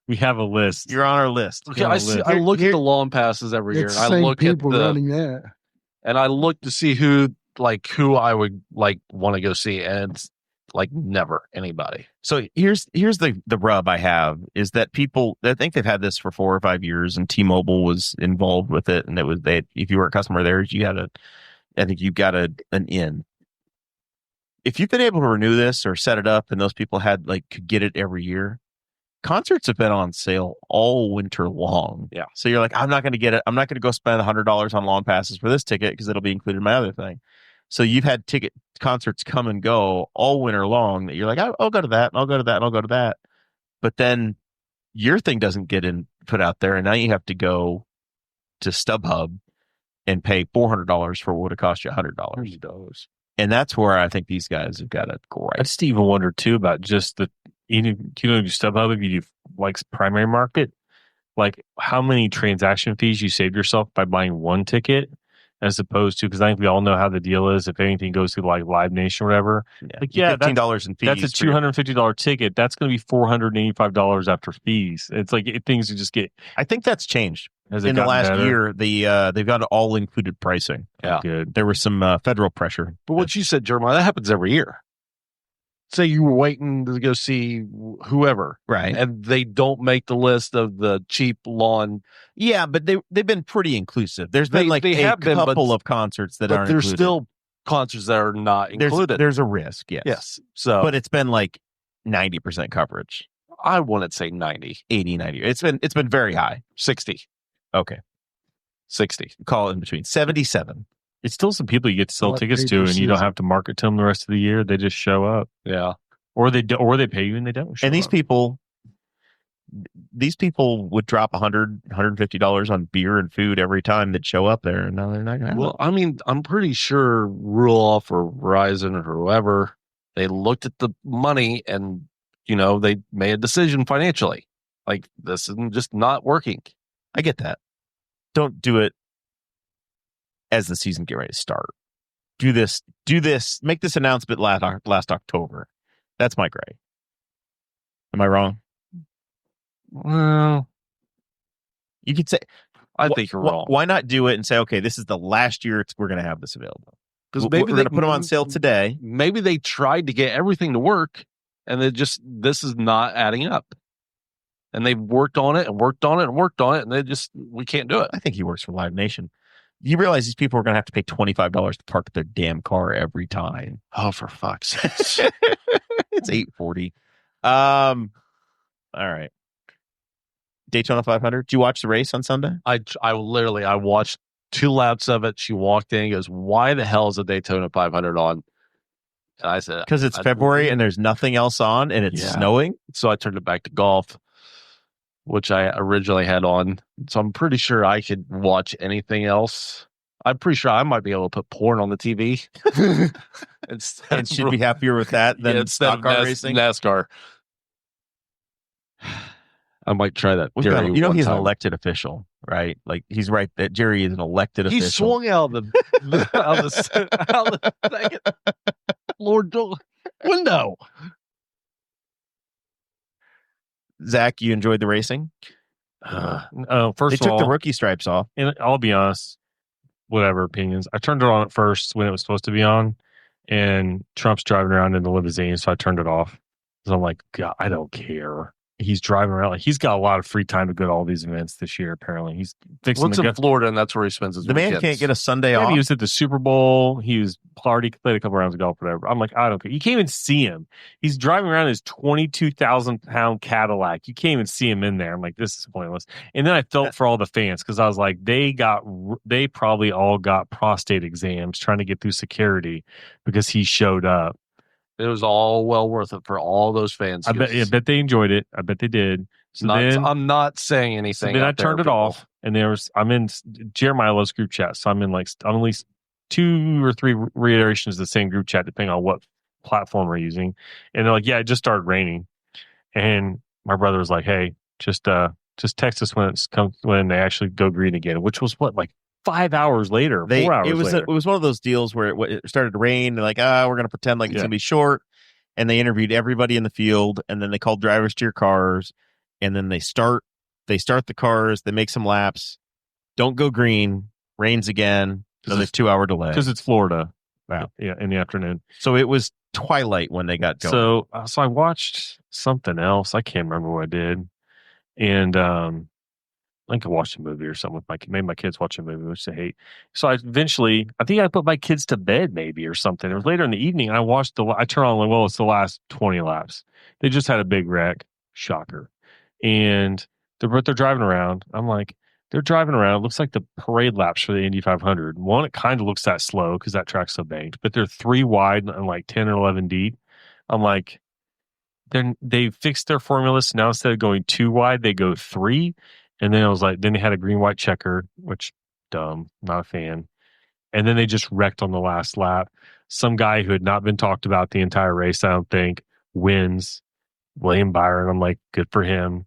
We have a list. You're on our list. Okay, I look at the lawn passes every year, and I look at running that, and I look to see who I would want to go see, and it's never anybody. So here's the rub I have is that people, I think they've had this for 4 or 5 years, and T-Mobile was involved with it, and if you were a customer there, I think you got an in. If you've been able to renew this or set it up, and those people could get it every year, concerts have been on sale all winter long. Yeah. So you're like, I'm not going to get it. I'm not going to go spend $100 on lawn passes for this ticket because it'll be included in my other thing. So you've had concerts come and go all winter long that you're like, I'll go to that, and I'll go to that, and I'll go to that. But then your thing doesn't get put out there, and now you have to go to StubHub and pay $400 for what would have cost you $100. And that's where I think these guys have got it right. I just even wonder too about just you do StubHub if you do primary market, how many transaction fees you saved yourself by buying one ticket as opposed to, because I think we all know how the deal is. If anything goes through like Live Nation or whatever, $15 in fees. That's a $250 ticket. That's going to be $485 after fees. It's like things just get. I think that's changed. Has In the last better? year, they've got all included pricing. Yeah. Good. There was some federal pressure. But what you said, Jeremiah, that happens every year. Say you were waiting to go see whoever, Right. and they don't make the list of the cheap lawn. Yeah, but they've been pretty inclusive. There's been They a have been, couple of concerts that but aren't there's included. still concerts that are not included. There's a risk, yes. Yes. So, But it's been like 90% coverage, I wouldn't say 90, 80, 90. It's been very high. 60, Okay. 60. Call it in between. 77. It's still some people you get to sell What tickets pay to, per and you don't season? have to market to them the rest of the year. They just show up, Yeah. or they pay you and they don't. Show And these up. people would drop $150 on beer and food every time they'd show up there, and now they're not going to. Well, I mean, I'm pretty sure Ruloff or Verizon or whoever, they looked at the money and, they made a decision financially. Like, this is just not working. I get that. Don't do it as the season get ready to start. Do this. Make this announcement last October. That's my grade. Am I wrong? Well, You could say. I think you're wrong. Why not do it and say, okay, this is the last year we're going to have this available? Because We're maybe going to put them on sale today. Maybe they tried to get everything to work, and this is not adding up. And they've worked on it and worked on it and worked on it, and we can't do it. I think he works for Live Nation. You realize these people are going to have to pay $25 to park their damn car every time. Oh, for fuck's sake. It's $840. All right. Daytona 500. Did you watch the race on Sunday? I watched 2 laps of it. She walked in and goes, "Why the hell is a Daytona 500 on?" And I said, Because it's February and there's nothing else on and it's snowing. So I turned it back to golf, which I originally had on. So I'm pretty sure I could watch anything else. I'm pretty sure I might be able to put porn on the TV. And should be happier with that than stock car racing. NASCAR. I might try that. Jerry, He's an elected official, right? Like he's right that Jerry is an elected official. He swung out of the second floor door window. Zach, you enjoyed the racing? First They of took all, the rookie stripes off. and I'll be honest, whatever opinions. I turned it on at first when it was supposed to be on, and Trump's driving around in the limousine, so I turned it off. So I'm like, God, I don't care. He's driving around. Like, he's got a lot of free time to go to all these events this year, apparently. He's fixing What's in Florida, and that's where he spends his The man weekends. can't get a Sunday Yeah, off. he was at the Super Bowl. He was played a couple rounds of golf, whatever. I'm like, I don't care. You can't even see him. He's driving around his 22,000-pound Cadillac. You can't even see him in there. I'm like, this is pointless. And then I felt for all the fans because I was like, they probably all got prostate exams trying to get through security because he showed up. It was all well worth it for all those fans. I bet they enjoyed it. I bet they did. So then, I'm not saying anything. so then I turned it off, and I'm in Jeremiah loves group chat, so I'm at least 2 or 3 reiterations of the same group chat, depending on what platform we're using. And they're like, "Yeah, it just started raining," and my brother was like, "Hey, just text us when they actually go green again," which was like 5 hours later, 4 hours later. It was one of those deals where it started to rain. They're like, we're going to pretend like it's going to be short. And they interviewed everybody in the field, and then they called drivers to your cars, and then they start the cars. They make some laps. Don't go green. Rains again. Another 2-hour delay. Because it's Florida. Wow. Yeah, in the afternoon. So it was twilight when they got going. So I watched something else. I can't remember what I did. And I think I watched a movie or something with made my kids watch a movie, which they hate. So I think I put my kids to bed maybe or something. It was later in the evening. And I turned on, well, it's the last 20 laps. They just had a big wreck. Shocker. And they're driving around. I'm like, they're driving around. It looks like the parade laps for the Indy 500. One, it kind of looks that slow because that track's so banked, but they're 3 wide and like 10 or 11 deep. I'm like, they fixed their formulas. So now instead of going 2 wide, they go 3. And then I was like, then they had a green, white checker, which dumb, not a fan. And then they just wrecked on the last lap. Some guy who had not been talked about the entire race, I don't think, wins. William Byron. I'm like, good for him.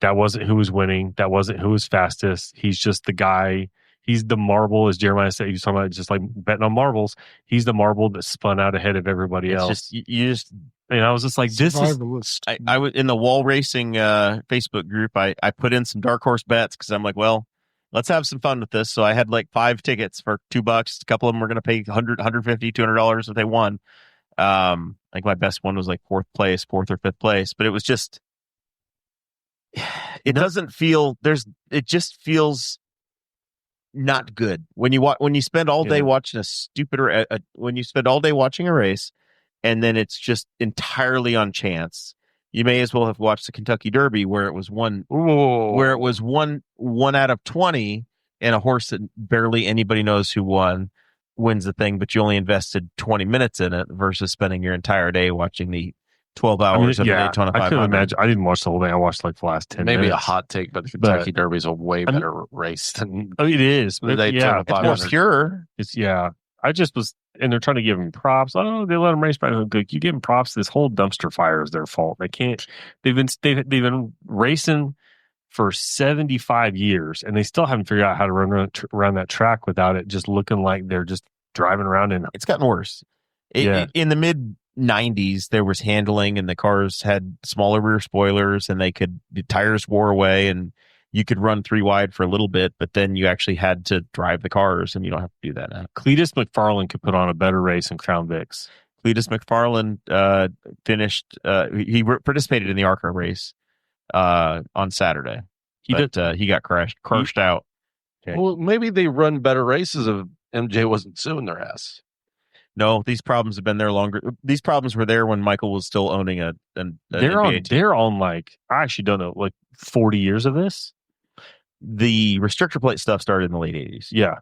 That wasn't who was winning. That wasn't who was fastest. He's just the guy. He's the marble, as Jeremiah said. He was talking about just like betting on marbles. He's the marble that spun out ahead of everybody It's else. just you just. And I was just like, this is. Survivalist. I was in the wall racing Facebook group. I put in some dark horse bets because I'm like, well, let's have some fun with this. So I had like 5 tickets for $2. A couple of them were going to pay $100, $150, $200 if they won. I think my best one was like 4th or 5th place, but it was just. It doesn't feel it just feels not good when you spend all day watching when you spend all day watching a race and then it's just entirely on chance. You may as well have watched the Kentucky Derby where it was one out of 20 and a horse that barely anybody knows who wins the thing, but you only invested 20 minutes in it versus spending your entire day watching the 12 hours of the Daytona 500. I couldn't imagine. I didn't watch the whole thing. I watched like the last 10 Maybe minutes. a hot take, but the Kentucky Derby is a way better race than it is. the Daytona It's more 500. pure. I just was, and they're trying to give him props. Oh, they let him race by. Like, you give him props. This whole dumpster fire is their fault. They can't. They've been racing for 75 years, and they still haven't figured out how to run around that track without it just looking like they're just driving around in. It's gotten worse. In the mid 90s, there was handling, and the cars had smaller rear spoilers, and the tires wore away, and you could run 3 wide for a little bit, but then you actually had to drive the cars, and you don't have to do that now. Cletus McFarland could put on a better race in Crown Vics. Cletus McFarland finished. He participated in the ARCA race on Saturday, but he got crushed out. Okay. Well, maybe they run better races if MJ wasn't suing their ass. No, these problems have been there longer. These problems were there when Michael was still owning an NBA team. They're on like, I actually don't know, like 40 years of this. The restrictor plate stuff started in the late 80s. Yeah.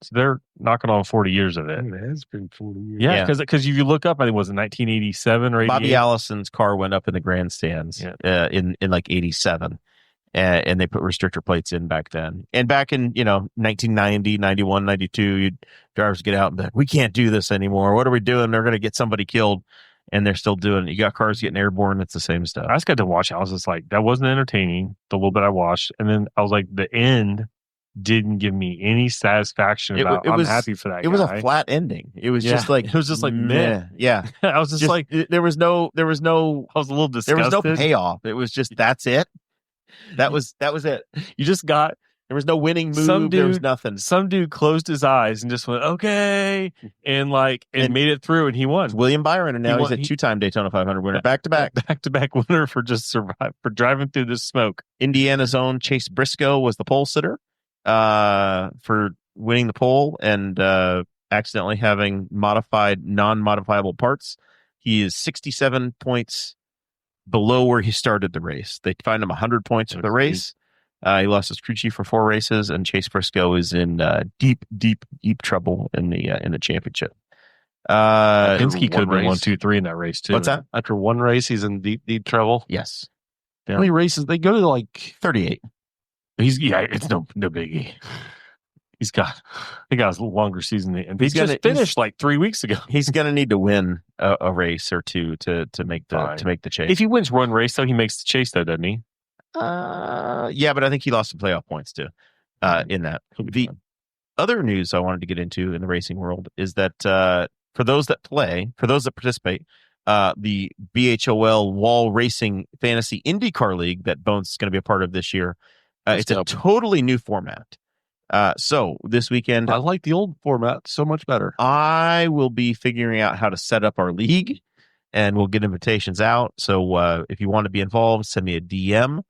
So they're knocking on 40 years of it. It has been 40 years. Yeah, because if you look up, I think it was in 1987 or 88. Bobby Allison's car went up in the grandstands in like 87. And they put restrictor plates in back then. And back in, 1990, 91, 92, drivers get out and be like, we can't do this anymore. What are we doing? They're going to get somebody killed. And they're still doing it. You got cars getting airborne. It's the same stuff. I just got to watch it. I was just like, that wasn't entertaining, the little bit I watched. And then I was like, the end didn't give me any satisfaction about I'm happy for that guy. It was a flat ending. It was just like, meh. Yeah. I was just like, there was no, I was a little disgusted. there was no payoff. It was just, that's it. That was it. You just got, there was no winning move. There was nothing. Some dude closed his eyes and just went, okay. And made it through and he won. It's William Byron, and now he's a 2-time Daytona 500 winner, back-to-back. Back-to-back winner for driving through the smoke. Indiana's own Chase Briscoe was the pole sitter for winning the pole and accidentally having non-modifiable parts. He is 67 points below where he started the race. They fined him 100 points for the race. He lost his crew chief for 4 races, and Chase Briscoe is in deep trouble in the championship. Pinsky could have been 1, 2, 3 in that race too. What's that? After one race, he's in deep trouble. Yes. How many races? They go to like 38. It's no biggie. He got a longer season than he's just finished like 3 weeks ago. He's gonna need to win a race or two to make the chase. If he wins one race, though, he makes the chase, though, doesn't he? Yeah, but I think he lost the playoff points too. In that, the other news I wanted to get into in the racing world is that for those that participate, the BHOL Wall Racing Fantasy IndyCar League that Bones is going to be a part of this year, it's a totally new format. So this weekend, I like the old format so much better. I will be figuring out how to set up our league, and we'll get invitations out. So if you want to be involved, send me a DM.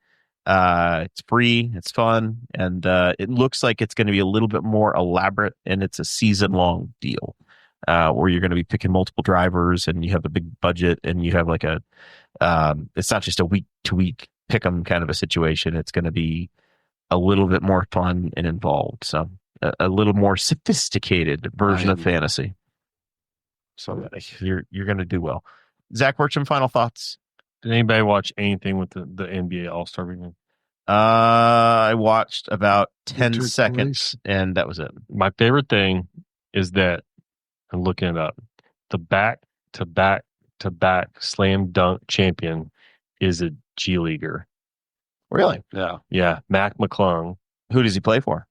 It's free, it's fun, and it looks like it's going to be a little bit more elaborate, and it's a season-long deal where you're going to be picking multiple drivers, and you have a big budget, and you have like it's not just a week-to-week pick-em kind of a situation. It's going to be a little bit more fun and involved. So a little more sophisticated version of fantasy. So you're going to do well. Zach Burcham, final thoughts? Did anybody watch anything with the NBA All-Star weekend? I watched about 10 seconds, and that was it. My favorite thing is that I'm looking it up. The back-to-back slam dunk champion is a G leaguer. Really? Yeah. Yeah, Mac McClung. Who does he play for?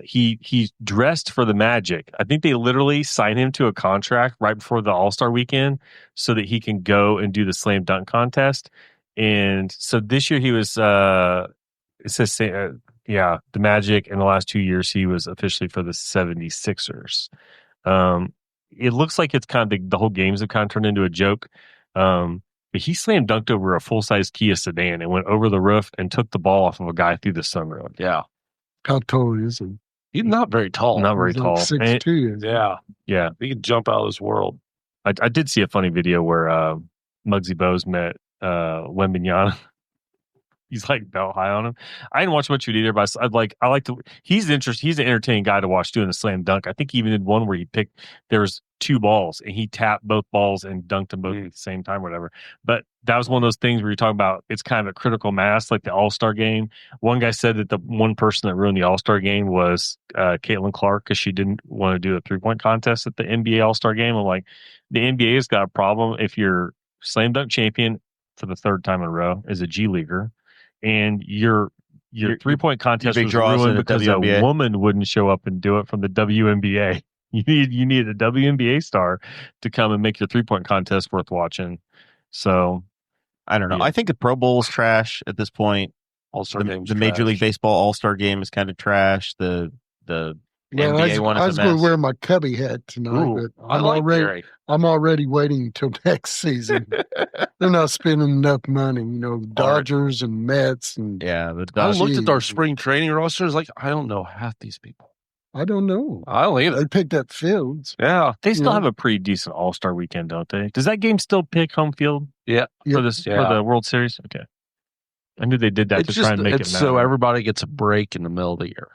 He dressed for the Magic. I think they literally signed him to a contract right before the All-Star weekend so that he can go and do the slam dunk contest. And so this year he was the Magic, and the last 2 years he was officially for the 76ers. It looks like it's kind of the whole games have kind of turned into a joke. But he slam dunked over a full-size Kia sedan and went over the roof and took the ball off of a guy through the sunroof. Yeah. How tall is he? He's not very tall. Not very He's tall. like 6'2". Yeah. Yeah. He can jump out of this world. I did see a funny video where Muggsy Bogues met Wembanyama. He's like belt high on him. I didn't watch much of it either, but I like to. He's interesting. He's an entertaining guy to watch doing the slam dunk. I think he even did one where there was 2 balls and he tapped both balls and dunked them both at the same time, or whatever. But that was one of those things where you're talking about it's kind of a critical mass, like the All-Star game. One guy said that the one person that ruined the All-Star game was Caitlin Clark because she didn't want to do a 3-point contest at the NBA All-Star game. I'm like, the NBA has got a problem if you're slam dunk champion for the 3rd time in a row as a G leaguer. And your 3-point contest was ruined because a woman wouldn't show up and do it from the WNBA. You need a WNBA star to come and make your 3-point contest worth watching. So I don't know. Yeah. I think the Pro Bowl is trash at this point. All-Star game's the Major League Baseball All-Star game is kind of trash. The NBA one is I was going to wear my Cubby hat tonight, but I'm already waiting until next season. They're not spending enough money, the Dodgers and Mets and the I Dodgers. looked at our spring training rosters, like I don't know half these people. I don't know. I don't either. They picked up fields. Yeah, they still have a pretty decent All-Star weekend, don't they? Does that game still pick home field? Yeah, for the World Series. Okay, I knew they did that to try and make it matter. So everybody gets a break in the middle of the year.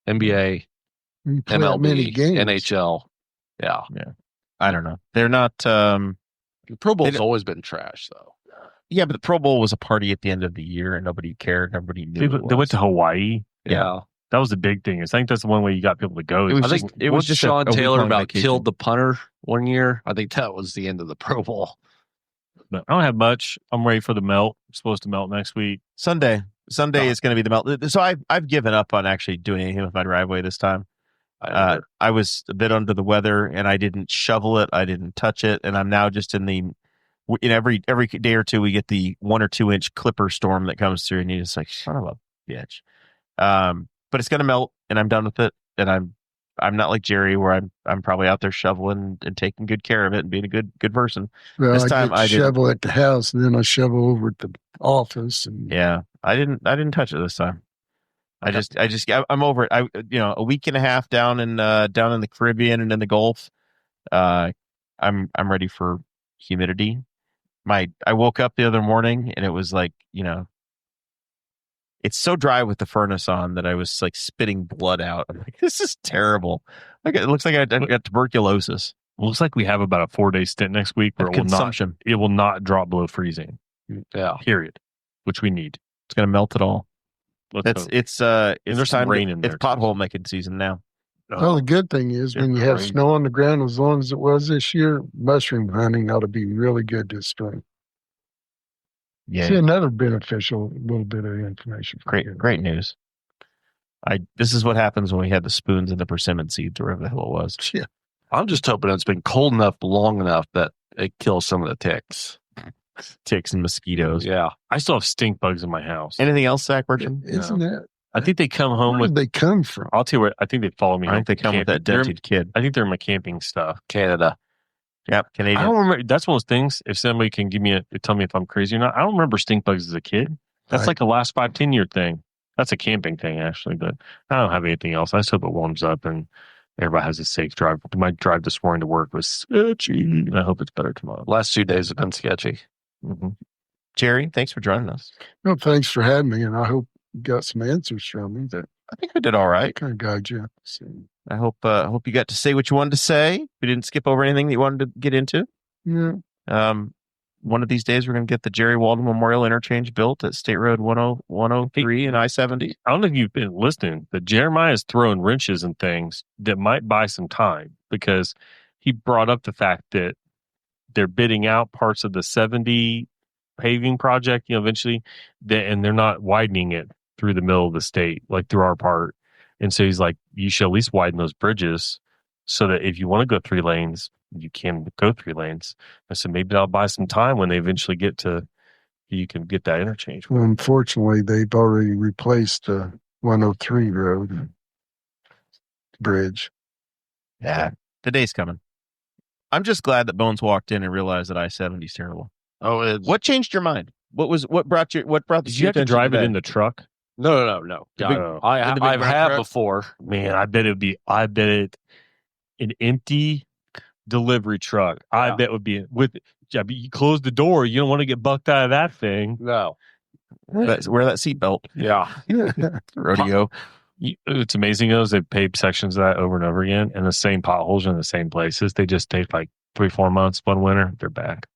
NBA. MLB, NHL. Yeah. I don't know. They're not. The Pro Bowl's always been trash, though. Yeah, but the Pro Bowl was a party at the end of the year, and nobody cared. Nobody knew. They went to Hawaii. Yeah. That was the big thing. I think that's the one way you got people to go. It was just Sean Taylor about killed the punter one year. I think that was the end of the Pro Bowl. But I don't have much. I'm ready for the melt. It's supposed to melt next week. Sunday is going to be the melt. So I've given up on actually doing anything with my driveway this time. I was a bit under the weather, and I didn't shovel it. I didn't touch it, and I'm now just in every day or two we get the 1 or 2 inch clipper storm that comes through, and you're just like, son of a bitch. But it's gonna melt, and I'm done with it. And I'm not like Jerry, where I'm probably out there shoveling and taking good care of it and being a good person. Well, this time I shovel at the house, and then I shovel over at the office. And I didn't touch it this time. I'm over it. A week and a half down in the Caribbean and in the Gulf. I'm ready for humidity. I woke up the other morning and it was like, it's so dry with the furnace on that I was like spitting blood out. I'm like, this is terrible. Like it looks like I got tuberculosis. Looks like we have about a 4-day stint next week where it will not drop below freezing. Yeah. Period. Which we need. It's gonna melt it all. It's there's some rain in there. It's pothole making season now. Well, the good thing is when you have snow on the ground, as long as it was this year, mushroom hunting ought to be really good this spring. Yeah. See, another beneficial little bit of information. Great news. This is what happens when we had the spoons and the persimmon seeds, or whatever the hell it was. Yeah. I'm just hoping it's been cold enough, long enough that it kills some of the ticks. Ticks and mosquitoes. Yeah. I still have stink bugs in my house. Anything else, Zach Burcham? Isn't that? I think they come home Where did they come from? I'll tell you what, I think they follow me. I think they come with that dented kid. I think they're in my camping stuff. Canada. Yep, Canadian. I don't remember. That's one of those things. If somebody can tell me if I'm crazy or not. I don't remember stink bugs as a kid. That's like a last 5-10 year thing. That's a camping thing, actually. But I don't have anything else. I just hope it warms up and everybody has a safe drive. My drive this morning to work was sketchy, and I hope it's better tomorrow. Last 2 days have been sketchy. Mm-hmm. Jerry, thanks for joining us. No, thanks for having me, and I hope you got some answers from me that I think I did all right. kind of guide you. So, I hope you got to say what you wanted to say. We didn't skip over anything that you wanted to get into. yeah. One of these days, we're going to get the Jerry Walden Memorial Interchange built at State Road 103 and I-70. I don't know if you've been listening, but Jeremiah is throwing wrenches and things that might buy some time, because he brought up the fact that they're bidding out parts of the 70 paving project, eventually, and they're not widening it through the middle of the state, like through our part. And so he's like, you should at least widen those bridges so that if you want to go 3 lanes, you can go 3 lanes. I said, maybe I'll buy some time when they eventually get to, you can get that interchange. Well, unfortunately, they've already replaced the 103 road bridge. Yeah, the day's coming. I'm just glad that Bones walked in and realized that I-70 is terrible. Oh, What changed your mind? What brought this Did you have to drive it in the truck? No. Yeah, I've had truck? before. Man, I bet an empty delivery truck. I bet would be you close the door. You don't want to get bucked out of that thing. No. Wear that seatbelt. Yeah. Rodeo. It's amazing though, they've paved sections of that over and over again, and the same potholes are in the same places. They just take like 3-4 months, one winter, they're back.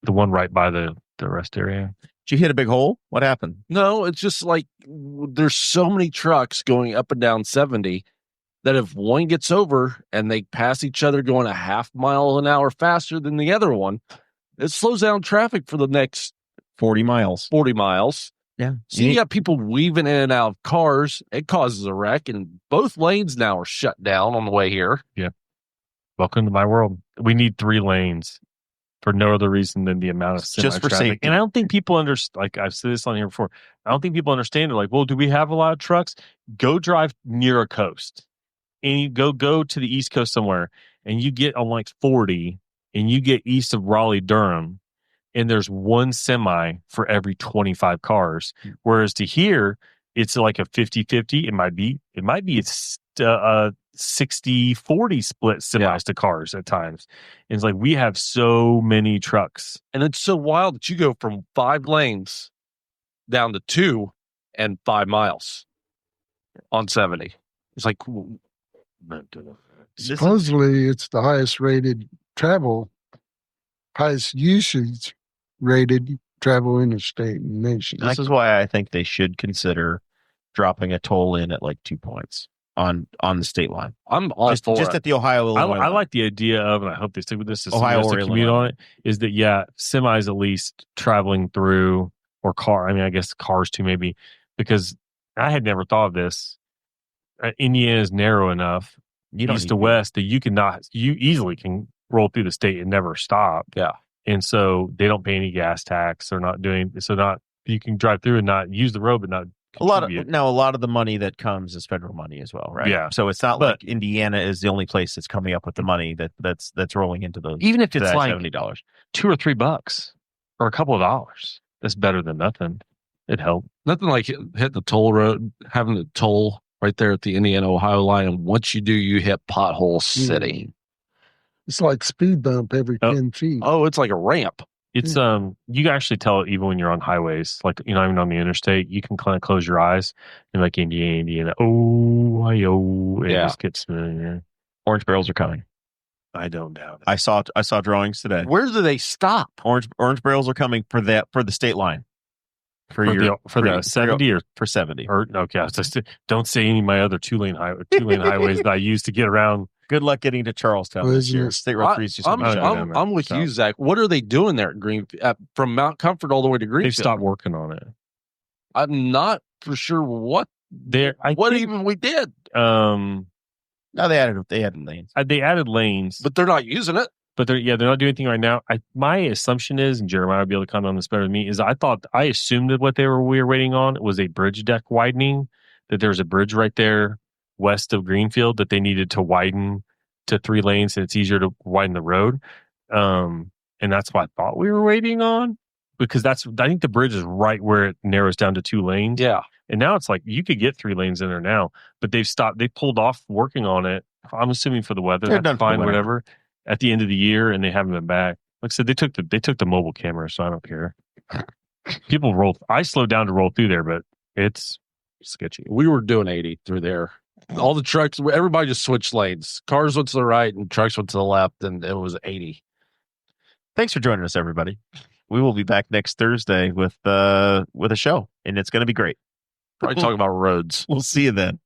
The one right by the rest area. Did you hit a big hole? What happened? No, it's just like there's so many trucks going up and down 70 that if one gets over and they pass each other going a half mile an hour faster than the other one, it slows down traffic for the next 40 miles. 40 miles. Yeah. So you got people weaving in and out of cars. It causes a wreck, and both lanes now are shut down on the way here. Yeah. Welcome to my world. We need 3 lanes for no other reason than the amount of Just for semi-traffic. safety. And I don't think people understand, like I've said this on here before, I don't think people understand it. Like, well, do we have a lot of trucks? Go drive near a coast. And you go to the East Coast somewhere, and you get on like 40, and you get east of Raleigh, Durham, and there's one semi for every 25 cars. Whereas to here, it's like a 50-50. It might be a 60-40 split semis to cars at times. And it's like, we have so many trucks. And it's so wild that you go from 5 lanes down to 2 and 5 miles on 70. It's like, Supposedly, it's the highest rated travel, highest usage rated travel interstate in the nation. This is why I think they should consider dropping a toll in at like 2 points on the state line. I'm all for just it. at the Ohio-Illinois I like the idea of, and I hope they stick with this, is Ohio Ohio or commute Illinois. on it, is that, semis at least traveling through, or car, I guess cars too maybe, because I had never thought of this. Indiana is narrow enough, east to west, that you easily can roll through the state and never stop. Yeah. And so they don't pay any gas tax. They're not doing, you can drive through and not use the road, but not a lot contribute. of the money that comes is federal money as well, right? Yeah. So it's not like Indiana is the only place that's coming up with the money that's rolling into those. Even if it's like $70, $2 or $3 or a couple of dollars, that's better than nothing. It helped. Nothing like hitting the toll road, having the toll right there at the Indiana-Ohio line. And once you do, you hit Pothole City. It's like speed bump every 10 feet. Oh, it's like a ramp. It's you can actually tell it even when you're on highways, like even on the interstate, you can kind of close your eyes and like Indiana, Ohio, and just gets Orange barrels are coming. I don't doubt it. I saw drawings today. Where do they stop? Orange barrels are coming for the state line. For the 70 or for 70. Or okay, don't say any of my other two-lane highways that I use to get around. Good luck getting to Charlestown this year. State Road 3 is just I'm with you, Zach. What are they doing there at Greenfield? From Mount Comfort all the way to Greenfield? They've stopped working on it. I'm not for sure what even we did. No, they added lanes. They added lanes, but they're not using it. But they're not doing anything right now. My assumption is, and Jeremiah would be able to comment on this better than me, is I assumed that what we were waiting on was a bridge deck widening. That there's a bridge right there west of Greenfield that they needed to widen to 3 lanes, and it's easier to widen the road. And that's what I thought we were waiting on, because I think the bridge is right where it narrows down to 2 lanes. Yeah. And now it's like you could get 3 lanes in there now, but they've stopped. They pulled off working on it. I'm assuming for the weather. They're done fine, for the whatever. At the end of the year, and they haven't been back. Like I said, they took the mobile camera, so I don't care. People roll. I slowed down to roll through there, but it's sketchy. We were doing 80 through there. All the trucks, everybody just switched lanes. Cars went to the right and trucks went to the left, and it was 80. Thanks for joining us, everybody. We will be back next Thursday with a show, and it's going to be great. Probably talking about roads. We'll see you then.